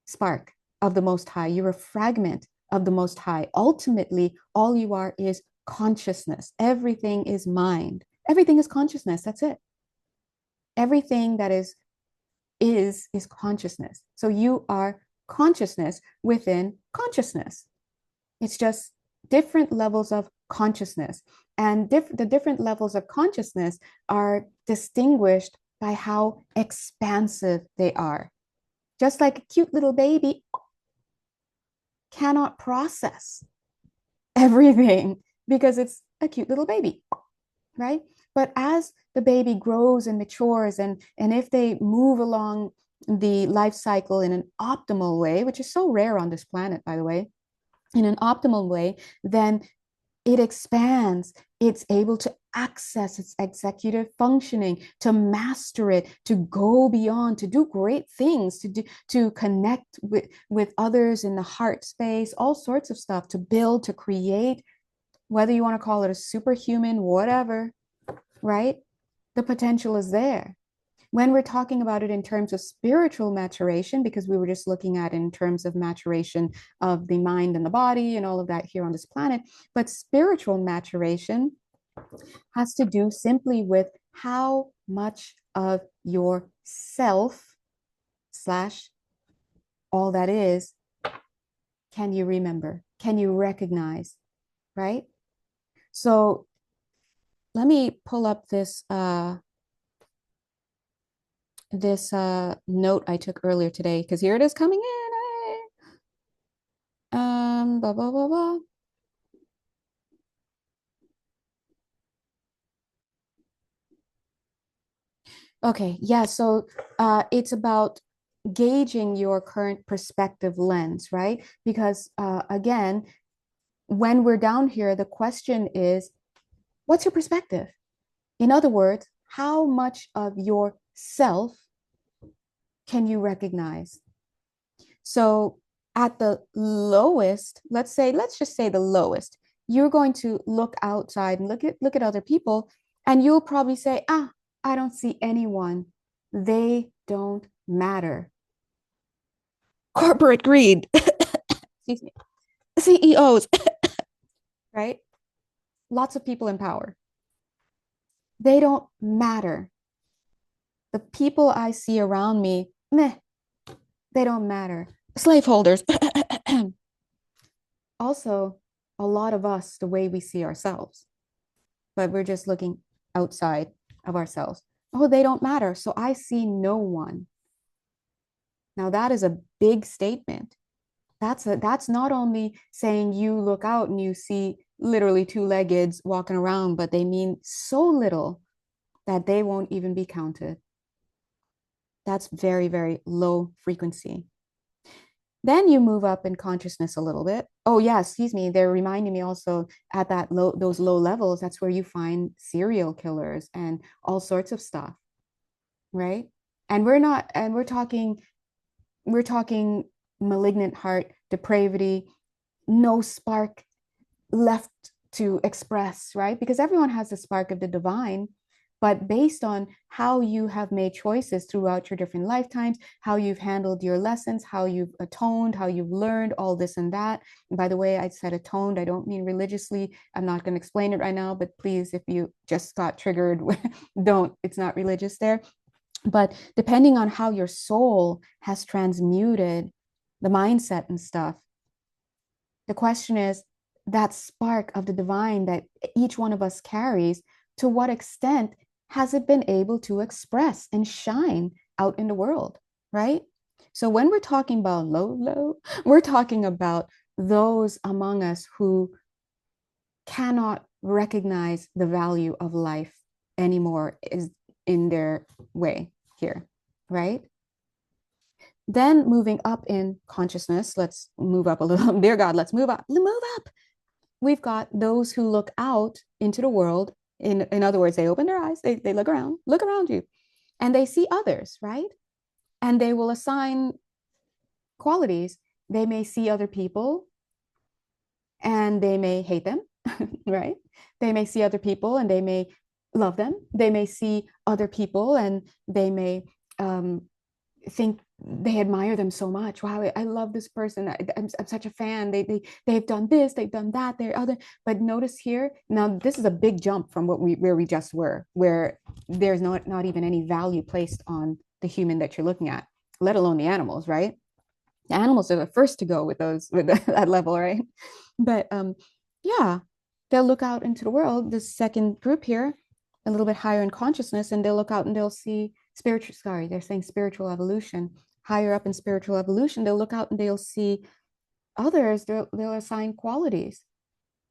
spark of the most high. You're a fragment of the most high. Ultimately, all you are is consciousness. Everything is mind. Everything is consciousness. That's it. Everything that is consciousness. So you are consciousness within consciousness. It's just different levels of consciousness. And the different levels of consciousness are distinguished by how expansive they are. Just like a cute little baby cannot process everything because it's a cute little baby, right? But as the baby grows and matures, and if they move along the life cycle in an optimal way, which is so rare on this planet, by the way, in an optimal way, then it expands. It's able to access its executive functioning, to master it, to go beyond, to do great things, to connect with others in the heart space, all sorts of stuff, to build, to create, whether you want to call it a superhuman, whatever, right? The potential is there. When we're talking about it in terms of spiritual maturation, because we were just looking at in terms of maturation of the mind and the body and all of that here on this planet, but spiritual maturation has to do simply with how much of yourself slash all that is can you remember, can you recognize, right? So let me pull up this note I took earlier today, because here it is coming in. Blah, blah, blah, blah. Okay, yeah, so it's about gauging your current perspective lens, right? Because again, when we're down here, the question is, what's your perspective? In other words, how much of yourself can you recognize? So at the lowest, let's just say the lowest, you're going to look outside and look at other people, and you'll probably say, I don't see anyone. They don't matter. Corporate greed. Excuse me. CEOs, right? Lots of people in power. They don't matter. The people I see around me, meh, they don't matter. Slaveholders. Also, a lot of us, the way we see ourselves, but we're just looking outside of ourselves. Oh, they don't matter. So I see no one. Now, that is a big statement. That's not only saying you look out and you see literally two-leggeds walking around, but they mean so little that they won't even be counted. That's very, very low frequency. Then you move up in consciousness a little bit. Oh yeah, excuse me. They're reminding me also at those low levels, that's where you find serial killers and all sorts of stuff, right? And we're talking malignant heart, depravity, no spark left to express, right? Because everyone has a spark of the divine, but based on how you have made choices throughout your different lifetimes, how you've handled your lessons, how you've atoned, how you've learned all this and that. And by the way, I said atoned, I don't mean religiously. I'm not going to explain it right now, but please, if you just got triggered, don't, it's not religious there. But depending on how your soul has transmuted the mindset and stuff, the question is, that spark of the divine that each one of us carries, to what extent has it been able to express and shine out in the world, right? So when we're talking about low, we're talking about those among us who cannot recognize the value of life anymore is in their way here, right? Then moving up in consciousness, let's move up a little. Dear God, let's move up. Move up. We've got those who look out into the world. In other words, they open their eyes, they look around you, and they see others, right? And they will assign qualities. They may see other people and they may hate them, right? They may see other people and they may love them. They may see other people and they may think they admire them so much. Wow, I love this person. I'm such a fan. They've done this, they've done that, they're other. But notice here, now this is a big jump from where we just were, where there's not even any value placed on the human that you're looking at, let alone the animals, right? The animals are the first to go with that level, right? But yeah, they'll look out into the world, this second group here, a little bit higher in consciousness, and they'll look out and they'll see spiritual, sorry, they're saying spiritual evolution. Higher up in spiritual evolution, they'll look out and they'll see others, they'll assign qualities.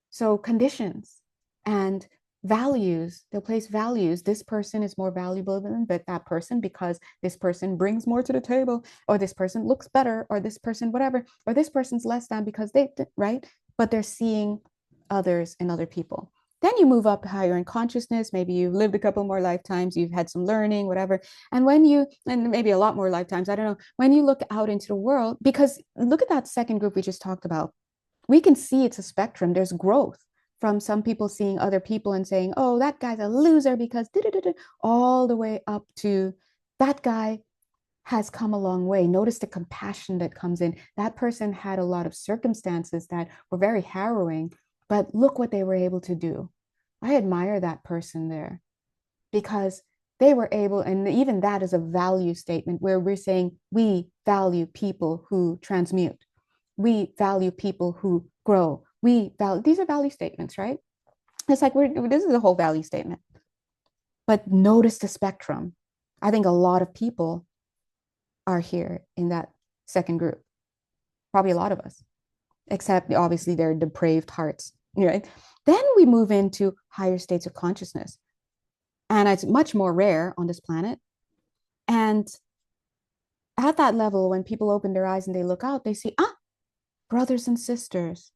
So conditions and values, they'll place values. This person is more valuable than that person because this person brings more to the table, or this person looks better, or this person, whatever, or this person's less than because they, right? But they're seeing others and other people. Then you move up higher in consciousness. Maybe you've lived a couple more lifetimes, you've had some learning, whatever. And when you, and maybe a lot more lifetimes, I don't know, when you look out into the world, because look at that second group we just talked about, we can see it's a spectrum. There's growth from some people seeing other people and saying, oh, that guy's a loser because all the way up to that guy has come a long way. Notice the compassion that comes in. That person had a lot of circumstances that were very harrowing, but look what they were able to do. I admire that person there because they were able, and even that is a value statement where we're saying we value people who transmute. We value people who grow. We value, these are value statements, right? It's like this is a whole value statement. But notice the spectrum. I think a lot of people are here in that second group. Probably a lot of us, except obviously they're depraved hearts, right? Then we move into higher states of consciousness. And it's much more rare on this planet. And at that level, when people open their eyes and they look out, they see, brothers and sisters.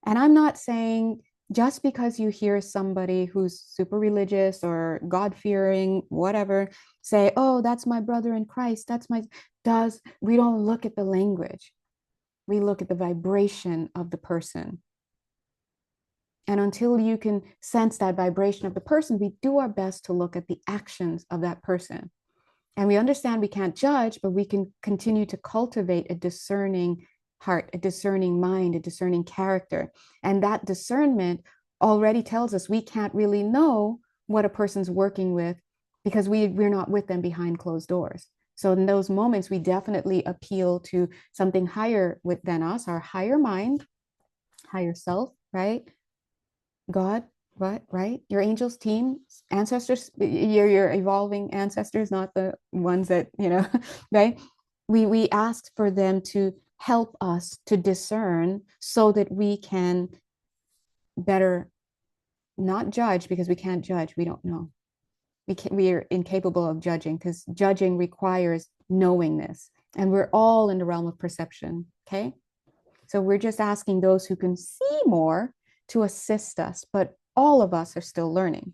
And I'm not saying just because you hear somebody who's super religious or God-fearing, whatever, say, oh, that's my brother in Christ, that's my, we don't look at the language. We look at the vibration of the person. And until you can sense that vibration of the person, we do our best to look at the actions of that person. And we understand we can't judge, but we can continue to cultivate a discerning heart, a discerning mind, a discerning character. And that discernment already tells us we can't really know what a person's working with because we're not with them behind closed doors. So in those moments, we definitely appeal to something higher than us, our higher mind, higher self, right? God, what, right? Your angels, team, ancestors, your evolving ancestors, not the ones that, right? We asked for them to help us to discern so that we can better not judge because we can't judge. We don't know. We are incapable of judging because judging requires knowingness. And we're all in the realm of perception. Okay. So we're just asking those who can see more to assist us, but all of us are still learning.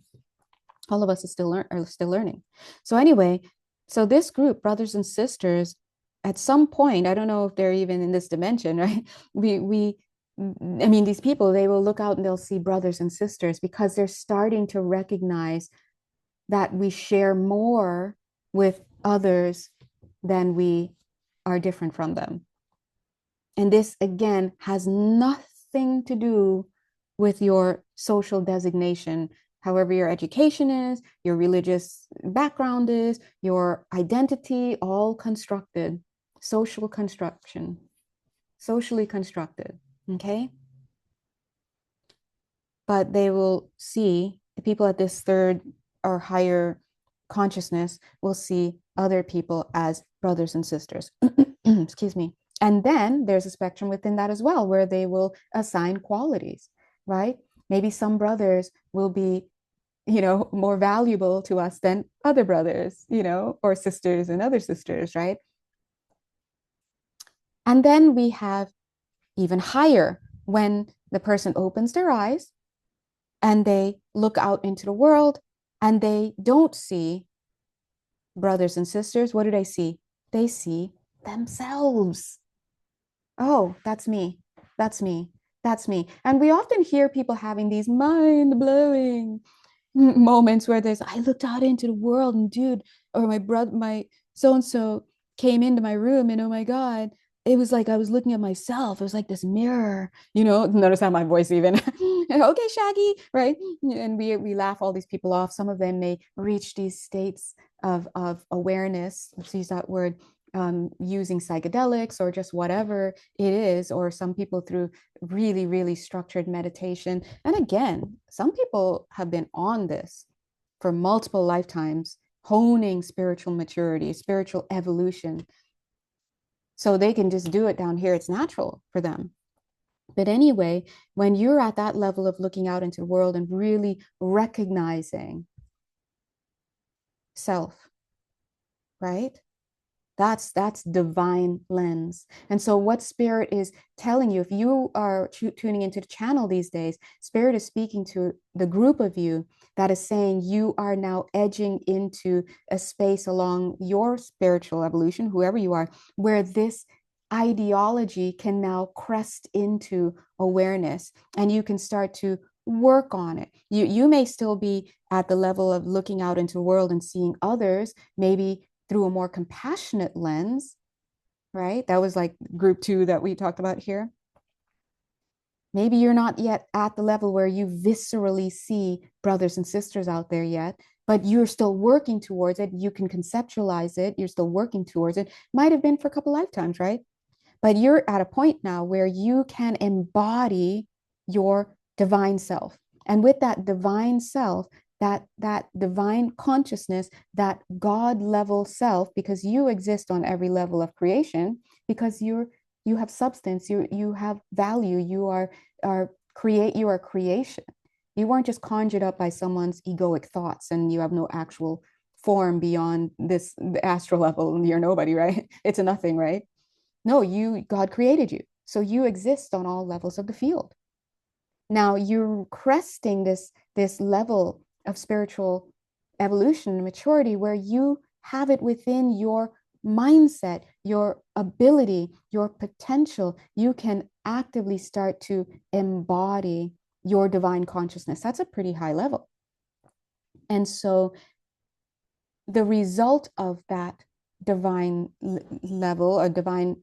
All of us are still learning. So anyway, so this group, brothers and sisters, at some point, I don't know if they're even in this dimension, right? I mean, these people, they will look out and they'll see brothers and sisters because they're starting to recognize that we share more with others than we are different from them. And this, again, has nothing to do with your social designation, however your education is, your religious background is, your identity, all constructed, social construction, socially constructed, okay? But they will see, the people at this third or higher consciousness will see other people as brothers and sisters. Excuse me. And then there's a spectrum within that as well, where they will assign qualities, right? Maybe some brothers will be, more valuable to us than other brothers, or sisters and other sisters, right? And then we have even higher when the person opens their eyes and they look out into the world and they don't see brothers and sisters. What do they see? They see themselves. Oh, that's me. That's me. That's me. And we often hear people having these mind-blowing moments where there's, I looked out into the world and dude, or my brother, my so-and-so came into my room and oh my God, it was like I was looking at myself. It was like this mirror, notice how my voice even, okay, Shaggy, right? And we laugh all these people off. Some of them may reach these states of awareness, let's use that word, using psychedelics or just whatever it is, or some people through really, really structured meditation. And again, some people have been on this for multiple lifetimes honing spiritual maturity, spiritual evolution. So they can just do it down here. It's natural for them. But anyway, when you're at that level of looking out into the world and really recognizing self, right? That's divine lens. And so what spirit is telling you, if you are tuning into the channel these days, spirit is speaking to the group of you that is saying you are now edging into a space along your spiritual evolution, whoever you are, where this ideology can now crest into awareness and you can start to work on it. You may still be at the level of looking out into the world and seeing others, maybe through a more compassionate lens, right? That was like group two that we talked about here. Maybe you're not yet at the level where you viscerally see brothers and sisters out there yet, but you're still working towards it. You can conceptualize it. You're still working towards it. Might have been for a couple lifetimes, right? But you're at a point now where you can embody your divine self. And with that divine self, that divine consciousness, that God level self, because you exist on every level of creation, because you have substance, you have value, you are creation. You weren't just conjured up by someone's egoic thoughts and you have no actual form beyond this astral level. You're nobody, right? It's a nothing, right? No, God created you. So you exist on all levels of the field. Now you're cresting this level of spiritual evolution and maturity where you have it within your mindset, your ability, your potential. You can actively start to embody your divine consciousness. That's a pretty high level. And so the result of that divine level or divine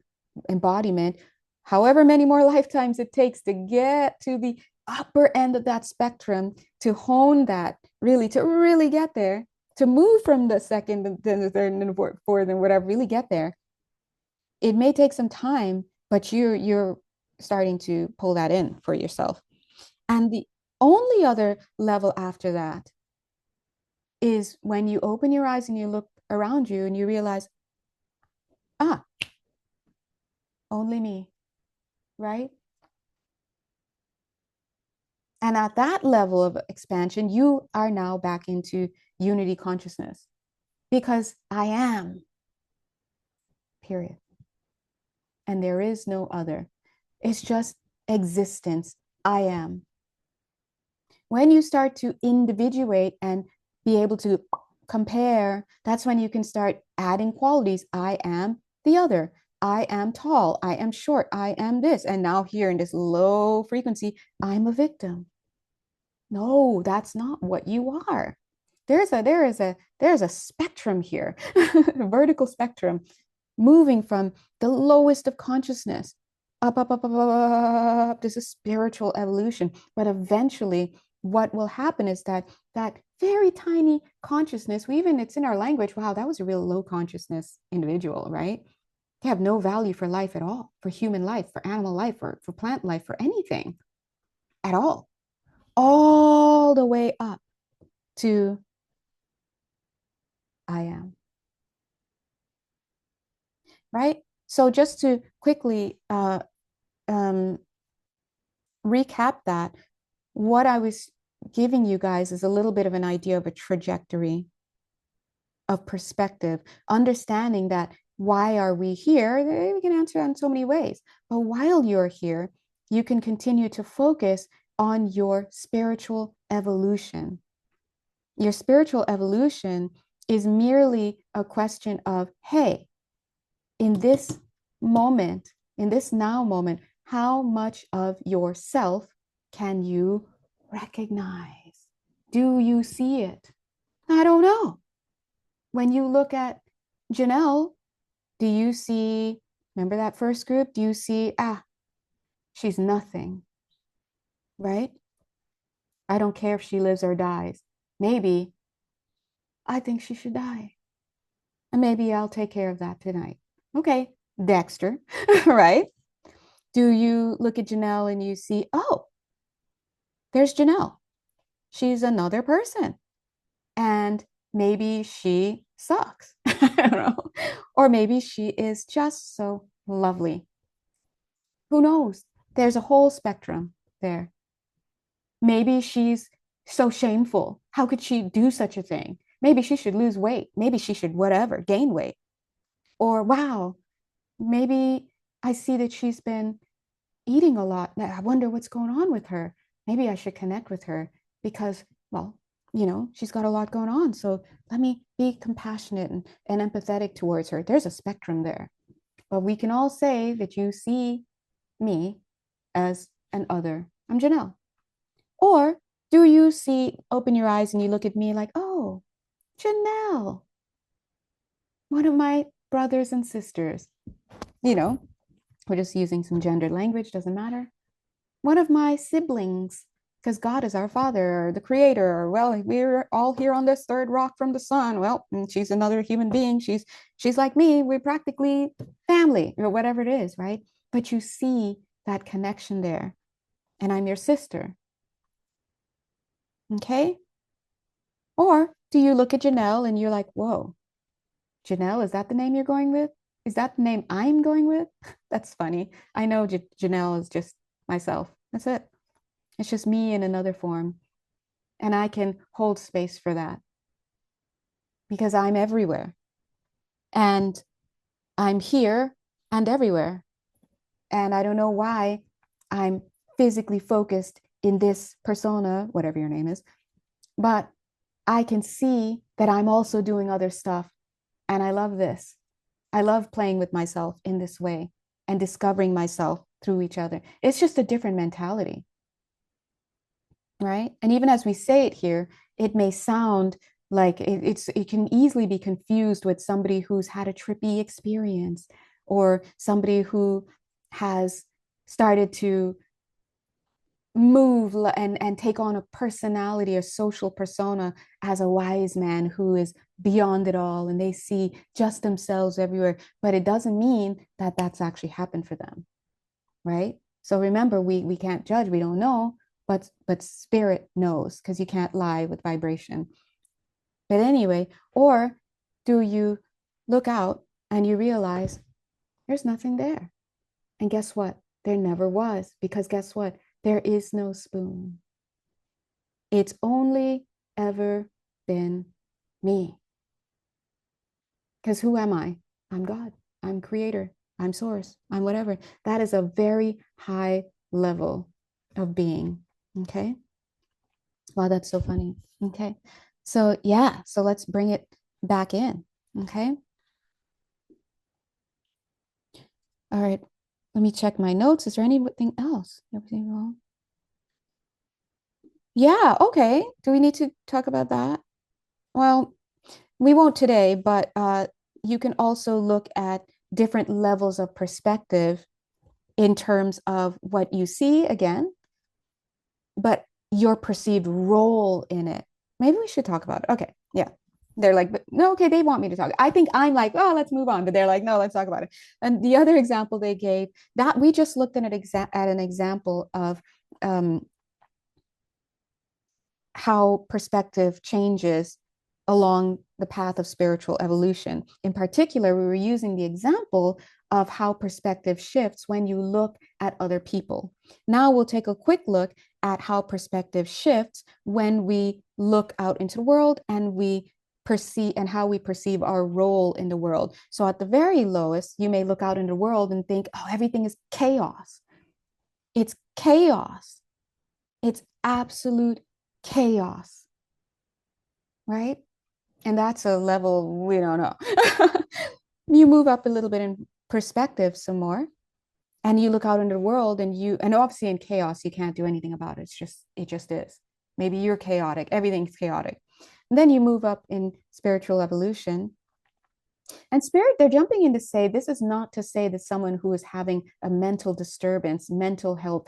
embodiment, however many more lifetimes it takes to get to the upper end of that spectrum, to hone that, really, to really get there, to move from the second, then the third, and the fourth, and whatever, really get there. It may take some time, but you're starting to pull that in for yourself. And the only other level after that is when you open your eyes and you look around you and you realize, ah, only me, right? And at that level of expansion, you are now back into unity consciousness because I am, period. And there is no other. It's just existence. I am. When you start to individuate and be able to compare, that's when you can start adding qualities. I am the other. I am tall. I am short. I am this. And now, here in this low frequency, I'm a victim. No, that's not what you are. There's a spectrum here, a vertical spectrum, moving from the lowest of consciousness up. This is spiritual evolution. But eventually, what will happen is that very tiny consciousness, it's in our language, wow, that was a real low consciousness individual, right? They have no value for life at all, for human life, for animal life, for plant life, for anything at all the way up to I am, right? So just to quickly um, recap that, what I was giving you guys is a little bit of an idea of a trajectory of perspective, understanding that why are we here? We can answer that in so many ways. But while you're here, you can continue to focus on your spiritual evolution. Your spiritual evolution is merely a question of, hey, in this moment, in this now moment, how much of yourself can you recognize? Do you see it? I don't know. When you look at Janelle, do you see, remember that first group? Do you see, she's nothing, right? I don't care if she lives or dies. Maybe I think she should die. And maybe I'll take care of that tonight. Okay, Dexter, right? Do you look at Janelle and you see, oh, there's Janelle. She's another person. And maybe she sucks. I don't know. Or maybe she is just so lovely. Who knows? There's a whole spectrum there. Maybe she's so shameful. How could she do such a thing? Maybe she should lose weight. Maybe she should whatever, gain weight. Or wow, maybe I see that she's been eating a lot. I wonder what's going on with her. Maybe I should connect with her because, well, she's got a lot going on. So let me be compassionate and empathetic towards her. There's a spectrum there. But we can all say that you see me as an other. I'm Janelle. Or do you open your eyes and you look at me like, oh, Janelle, one of my brothers and sisters? You know, we're just using some gendered language, doesn't matter. One of my siblings, because God is our father or the creator, or well, we're all here on this third rock from the sun. Well, she's another human being. She's like me. We're practically family, or whatever it is, right? But you see that connection there. And I'm your sister. Okay. Or do you look at Janelle and you're like, whoa, Janelle, is that the name you're going with? Is that the name I'm going with? That's funny. I know Janelle is just myself. That's it. It's just me in another form. And I can hold space for that because I'm everywhere. And I'm here and everywhere. And I don't know why I'm physically focused in this persona, whatever your name is, but I can see that I'm also doing other stuff. And I love this. I love playing with myself in this way and discovering myself through each other. It's just a different mentality, right? And even as we say it here, it may sound like it can easily be confused with somebody who's had a trippy experience or somebody who has started to move and take on a personality, a social persona as a wise man who is beyond it all and they see just themselves everywhere. But it doesn't mean that that's actually happened for them, right? So remember, we can't judge, we don't know, but spirit knows because you can't lie with vibration. But anyway, or do you look out and you realize there's nothing there? And guess what? There never was, because guess what? There is no spoon. It's only ever been me. Because who am I? I'm God. I'm creator. I'm source. I'm whatever. That is a very high level of being. Okay. Wow, that's so funny. Okay. So, yeah. So let's bring it back in. Okay. All right. Let me check my notes. Is there anything else? Everything wrong? Yeah. Okay. Do we need to talk about that? Well, we won't today, but you can also look at different levels of perspective in terms of what you see again, but your perceived role in it. Maybe we should talk about it. Okay. Yeah. They're like, but no, okay, they want me to talk. I think I'm like, oh, let's move on. But they're like, no, let's talk about it. And the other example they gave that we just looked at an example of um, how perspective changes along the path of spiritual evolution. In particular, we were using the example of how perspective shifts when you look at other people. Now we'll take a quick look at how perspective shifts when we look out into the world and we perceive and how we perceive our role in the world. So at the very lowest, you may look out in the world and think, oh, everything is chaos. It's chaos. It's absolute chaos, right? And that's a level we don't know. You move up a little bit in perspective some more, and you look out into the world, and obviously in chaos, you can't do anything about it. It just is. Maybe you're chaotic, everything's chaotic. And then you move up in spiritual evolution. And spirit, they're jumping in to say this is not to say that someone who is having a mental disturbance, mental health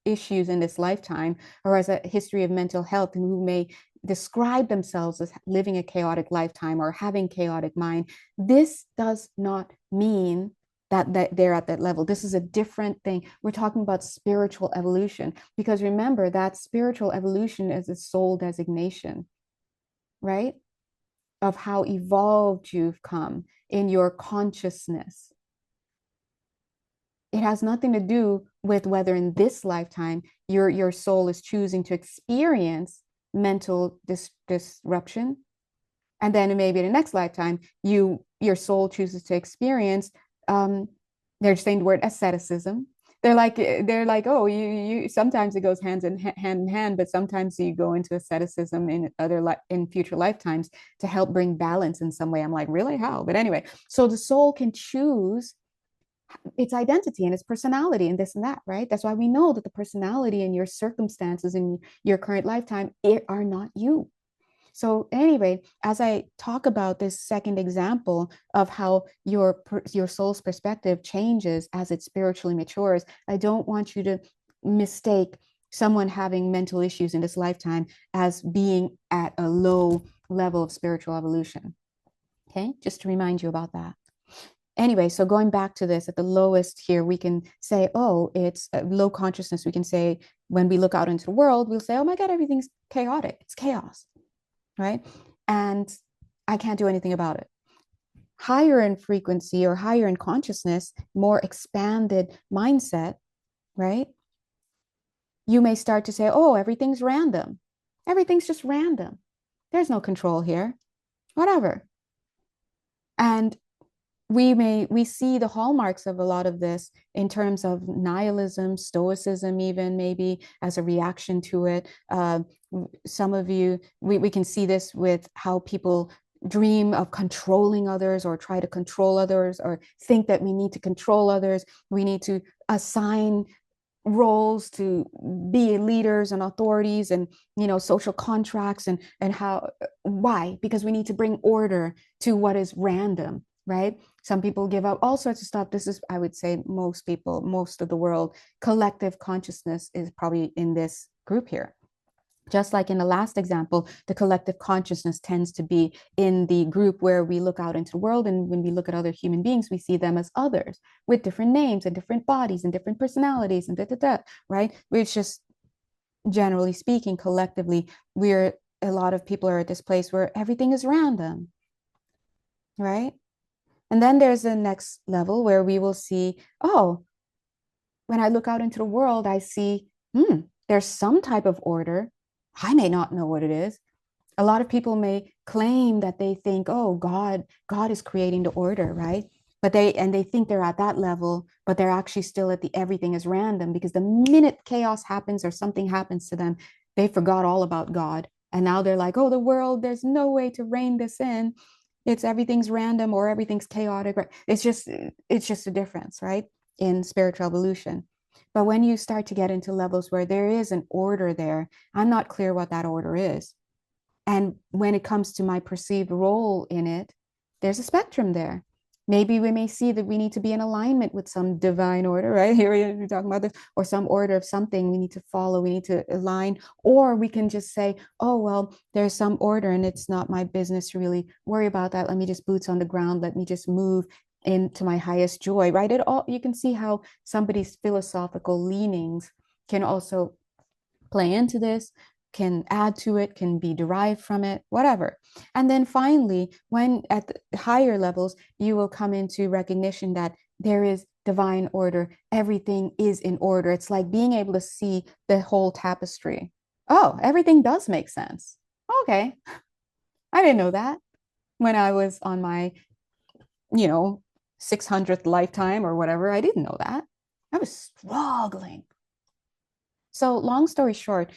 issues in this lifetime, or has a history of mental health, and who may describe themselves as living a chaotic lifetime or having chaotic mind. This does not mean that they're at that level. This is a different thing. We're talking about spiritual evolution, because remember that spiritual evolution is a soul designation, right? of how evolved you've come in your consciousness. It has nothing to do with whether in this lifetime your soul is choosing to experience mental disruption, and then maybe in the next lifetime your soul chooses to experience, um they're saying the word asceticism. They're like, oh, you sometimes it goes hand in hand, but sometimes you go into asceticism in future lifetimes to help bring balance in some way. I'm like, really? How? But anyway, so the soul can choose its identity and its personality and this and that, right? That's why we know that the personality and your circumstances in your current lifetime are not you. So anyway, as I talk about this second example of how your soul's perspective changes as it spiritually matures, I don't want you to mistake someone having mental issues in this lifetime as being at a low level of spiritual evolution. Okay, just to remind you about that. Anyway, so going back to this, at the lowest here, we can say, oh, it's low consciousness. We can say, when we look out into the world, we'll say, oh my God, everything's chaotic. It's chaos, right? And I can't do anything about it. Higher in frequency or higher in consciousness, more expanded mindset, right? You may start to say, oh, everything's random. Everything's just random. There's no control here, whatever. And we see the hallmarks of a lot of this in terms of nihilism, stoicism, even maybe as a reaction to it. Some of you, we can see this with how people dream of controlling others or try to control others or think that we need to control others. We need to assign roles to be leaders and authorities and social contracts and how why because we need to bring order to what is random, right? Some people give up all sorts of stuff. This is, I would say, most people, most of the world, collective consciousness is probably in this group here. Just like in the last example, the collective consciousness tends to be in the group where we look out into the world, and when we look at other human beings, we see them as others with different names and different bodies and different personalities and right? It's just, generally speaking, collectively, a lot of people are at this place where everything is random, right? And then there's the next level where we will see, oh, when I look out into the world, I see, there's some type of order. I may not know what it is. A lot of people may claim that they think, oh, God is creating the order, right? But they think they're at that level, but they're actually still at the everything is random, because the minute chaos happens or something happens to them, they forgot all about God. And now they're like, oh, the world, there's no way to rein this in. It's everything's random or everything's chaotic. Right? It's just a difference, right? In spiritual evolution. But when you start to get into levels where there is an order there, I'm not clear what that order is. And when it comes to my perceived role in it, there's a spectrum there. Maybe we may see that we need to be in alignment with some divine order, right? Here we're talking about this, or some order of something we need to follow, we need to align, or we can just say, oh, well, there's some order and it's not my business to really worry about that. Let me just boots on the ground. Let me just move into my highest joy, right? It all, you can see how somebody's philosophical leanings can also play into this, can add to it, can be derived from it, whatever. And then finally, when at the higher levels, you will come into recognition that there is divine order. Everything is in order. It's like being able to see the whole tapestry. Oh, everything does make sense. Okay. I didn't know that when I was on my, you know, 600th lifetime or whatever. I didn't know that. I was struggling. So, long story short,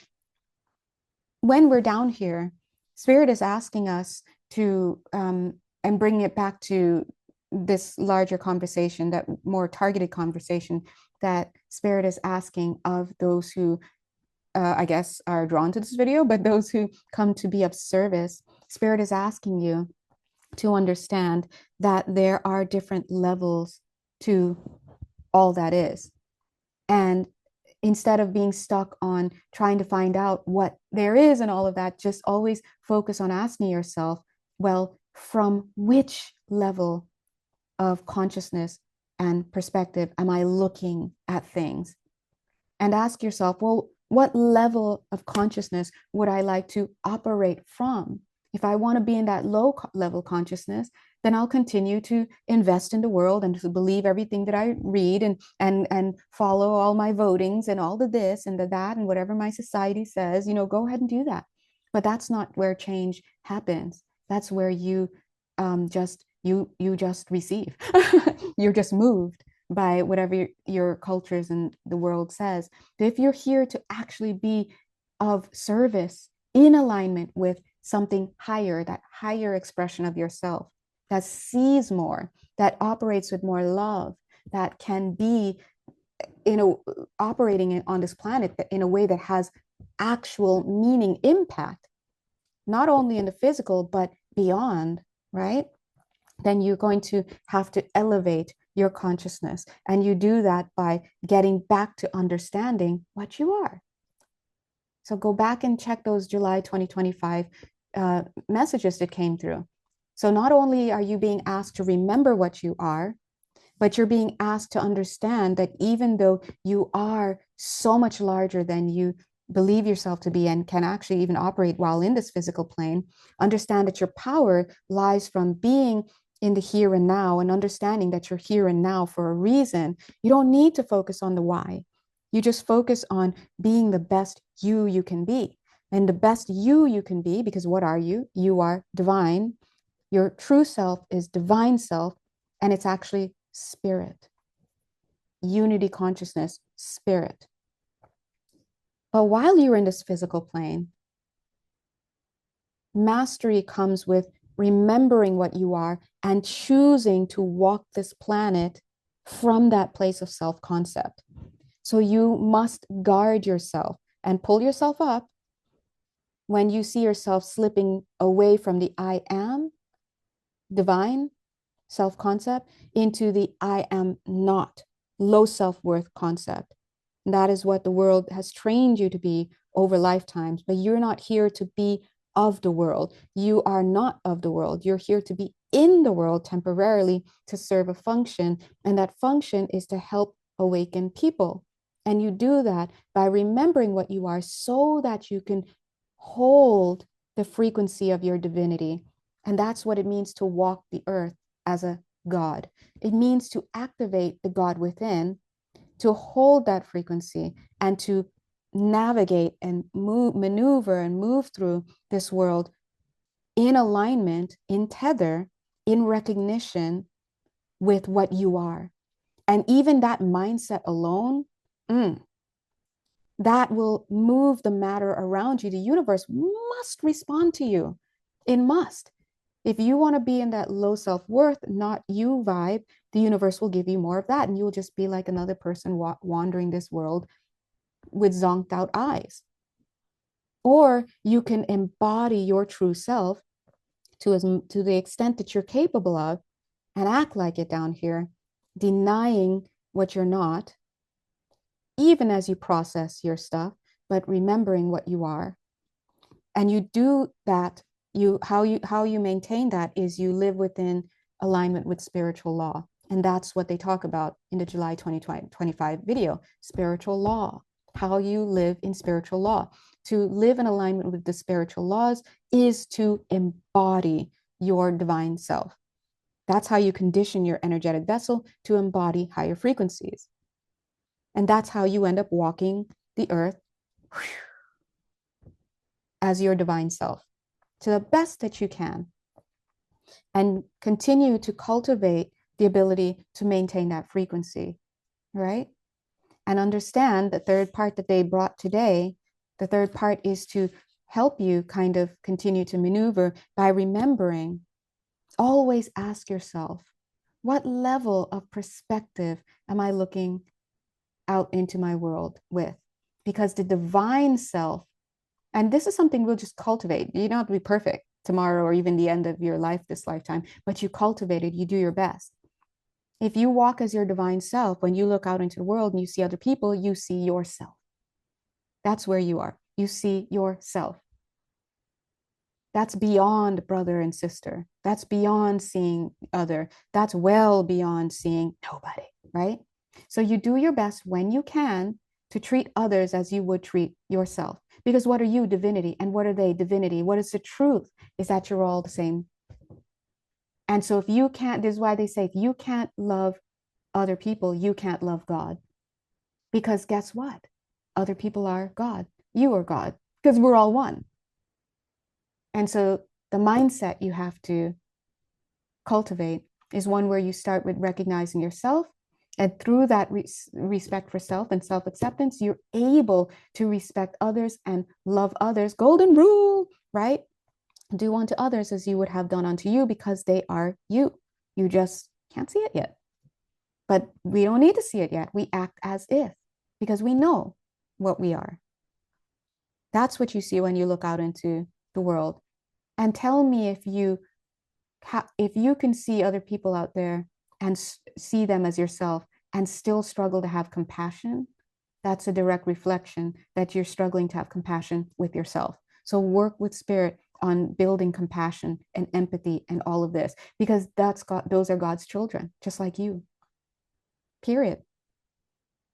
when we're down here, Spirit is asking us to, and bringing it back to this larger conversation, that more targeted conversation that Spirit is asking of those who, I guess, are drawn to this video, but those who come to be of service. Spirit is asking you to understand that there are different levels to all that is. And instead of being stuck on trying to find out what there is and all of that, just always focus on asking yourself, well, from which level of consciousness and perspective am I looking at things? And ask yourself, well, what level of consciousness would I like to operate from? If I want to be in that low level consciousness, then I'll continue to invest in the world and to believe everything that I read and follow all my votings and all the this and the that and whatever my society says, go ahead and do that. But that's not where change happens. That's where you just receive. You're just moved by whatever your cultures and the world says. But if you're here to actually be of service in alignment with something higher, that higher expression of yourself that sees more, that operates with more love, that can be operating on this planet in a way that has actual meaning, impact, not only in the physical, but beyond, right? Then you're going to have to elevate your consciousness. And you do that by getting back to understanding what you are. So go back and check those July 2025 messages that came through. So not only are you being asked to remember what you are, but you're being asked to understand that even though you are so much larger than you believe yourself to be and can actually even operate while in this physical plane, understand that your power lies from being in the here and now and understanding that you're here and now for a reason. You don't need to focus on the why. You just focus on being the best you can be. And the best you can be, because what are you? You are divine. Your true self is divine self, and it's actually spirit, unity consciousness, spirit. But while you're in this physical plane, mastery comes with remembering what you are and choosing to walk this planet from that place of self-concept. So you must guard yourself and pull yourself up when you see yourself slipping away from the I am, divine self-concept, into the I am not, low self-worth concept. And that is what the world has trained you to be over lifetimes, but you're not here to be of the world. You are not of the world. You're here to be in the world temporarily to serve a function, and that function is to help awaken people. And you do that by remembering what you are so that you can hold the frequency of your divinity. And that's what it means to walk the earth as a God. It means to activate the God within, to hold that frequency and to navigate and maneuver and move through this world in alignment, in tether, in recognition with what you are. And even that mindset alone, that will move the matter around you. The universe must respond to you. It must. If you want to be in that low self-worth, not you vibe, the universe will give you more of that. And you'll just be like another person wandering this world with zonked out eyes. Or you can embody your true self to the extent that you're capable of and act like it down here, denying what you're not, even as you process your stuff, but remembering what you are. And you do that, how you maintain that is you live within alignment with spiritual law. And that's what they talk about in the July 2025 video, spiritual law, how you live in spiritual law. To live in alignment with the spiritual laws is to embody your divine self. That's how you condition your energetic vessel to embody higher frequencies. And that's how you end up walking the earth as your divine self to the best that you can. And continue to cultivate the ability to maintain that frequency, right? And understand the third part that they brought today. The third part is to help you kind of continue to maneuver by remembering, always ask yourself, what level of perspective am I looking out into my world with? Because the divine self, and this is something we'll just cultivate. You don't have to be perfect tomorrow or even the end of your life, this lifetime, but you cultivate it, you do your best. If you walk as your divine self, when you look out into the world and you see other people, you see yourself. That's where you are. You see yourself. That's beyond brother and sister. That's beyond seeing other. That's well beyond seeing nobody, right? So you do your best when you can to treat others as you would treat yourself. Because what are you? Divinity. And what are they? Divinity. What is the truth? Is that you're all the same. And so if you can't, this is why they say, if you can't love other people, you can't love God. Because guess what? Other people are God. You are God. Because we're all one. And so the mindset you have to cultivate is one where you start with recognizing yourself. And through that respect for self and self acceptance, you're able to respect others and love others. Golden rule, right? Do unto others as you would have done unto you, because they are you. You just can't see it yet. But we don't need to see it yet. We act as if, because we know what we are. That's what you see when you look out into the world. And tell me if you can see other people out there and see them as yourself and still struggle to have compassion, that's a direct reflection that you're struggling to have compassion with yourself. So work with spirit on building compassion and empathy and all of this, because that's God, those are God's children, just like you. Period.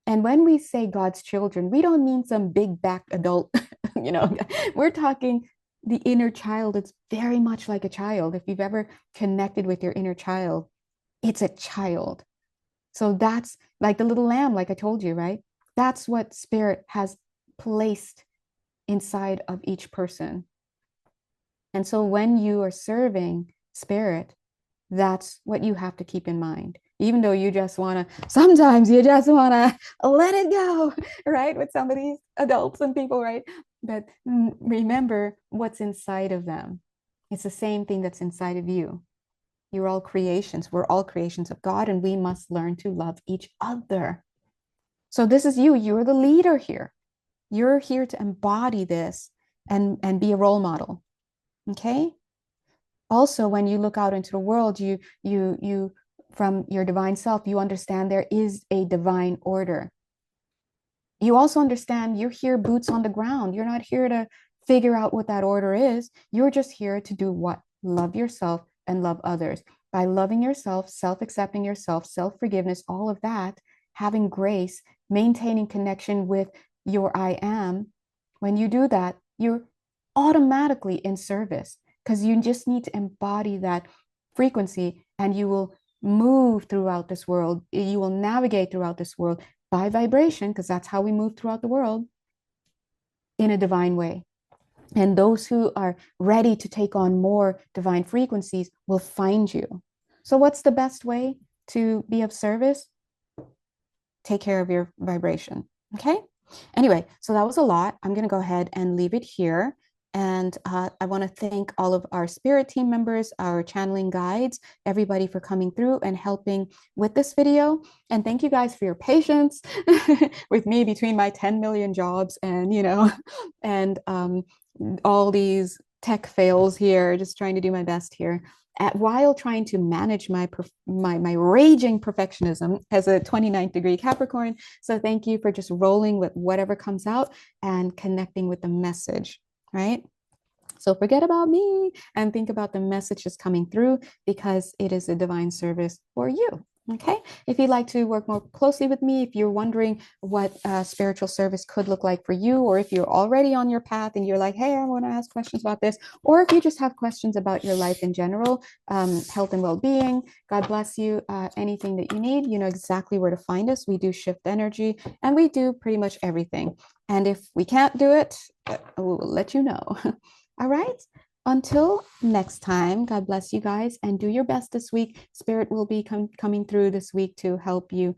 And when we say God's children, we don't mean some big back adult, we're talking the inner child. It's very much like a child. If you've ever connected with your inner child, it's a child. So that's like the little lamb, like I told you, right? That's what spirit has placed inside of each person. And so when you are serving spirit, that's what you have to keep in mind. Even though you just want to, sometimes you just want to let it go, right? With some of these adults and people, right? But remember what's inside of them. It's the same thing that's inside of you. You're all creations. We're all creations of God, and we must learn to love each other. So this is you. You're the leader here. You're here to embody this and be a role model. Okay? Also, when you look out into the world, you from your divine self, you understand there is a divine order. You also understand you're here boots on the ground. You're not here to figure out what that order is. You're just here to do what? Love yourself and love others. By loving yourself, self-accepting yourself, self-forgiveness, all of that, having grace, maintaining connection with your I am, when you do that, you're automatically in service, because you just need to embody that frequency, and you will move throughout this world. You will navigate throughout this world by vibration, because that's how we move throughout the world, in a divine way. And those who are ready to take on more divine frequencies will find you. So what's the best way to be of service? Take care of your vibration. Okay. Anyway, so that was a lot. I'm going to go ahead and leave it here. And I want to thank all of our spirit team members, our channeling guides, everybody for coming through and helping with this video. And thank you guys for your patience with me between my 10 million jobs and, and all these tech fails here, just trying to do my best here. While trying to manage my raging perfectionism as a 29th degree Capricorn. So thank you for just rolling with whatever comes out and connecting with the message, right? So forget about me and think about the messages coming through, because it is a divine service for you. Okay. If you'd like to work more closely with me, if you're wondering what spiritual service could look like for you, or if you're already on your path and you're like, hey, I want to ask questions about this, or if you just have questions about your life in general, health and well-being, God bless you, anything that you need, you know exactly where to find us. We do shift energy and we do pretty much everything. And if we can't do it, we'll let you know. All right. Until next time, God bless you guys and do your best this week. Spirit will be coming through this week to help you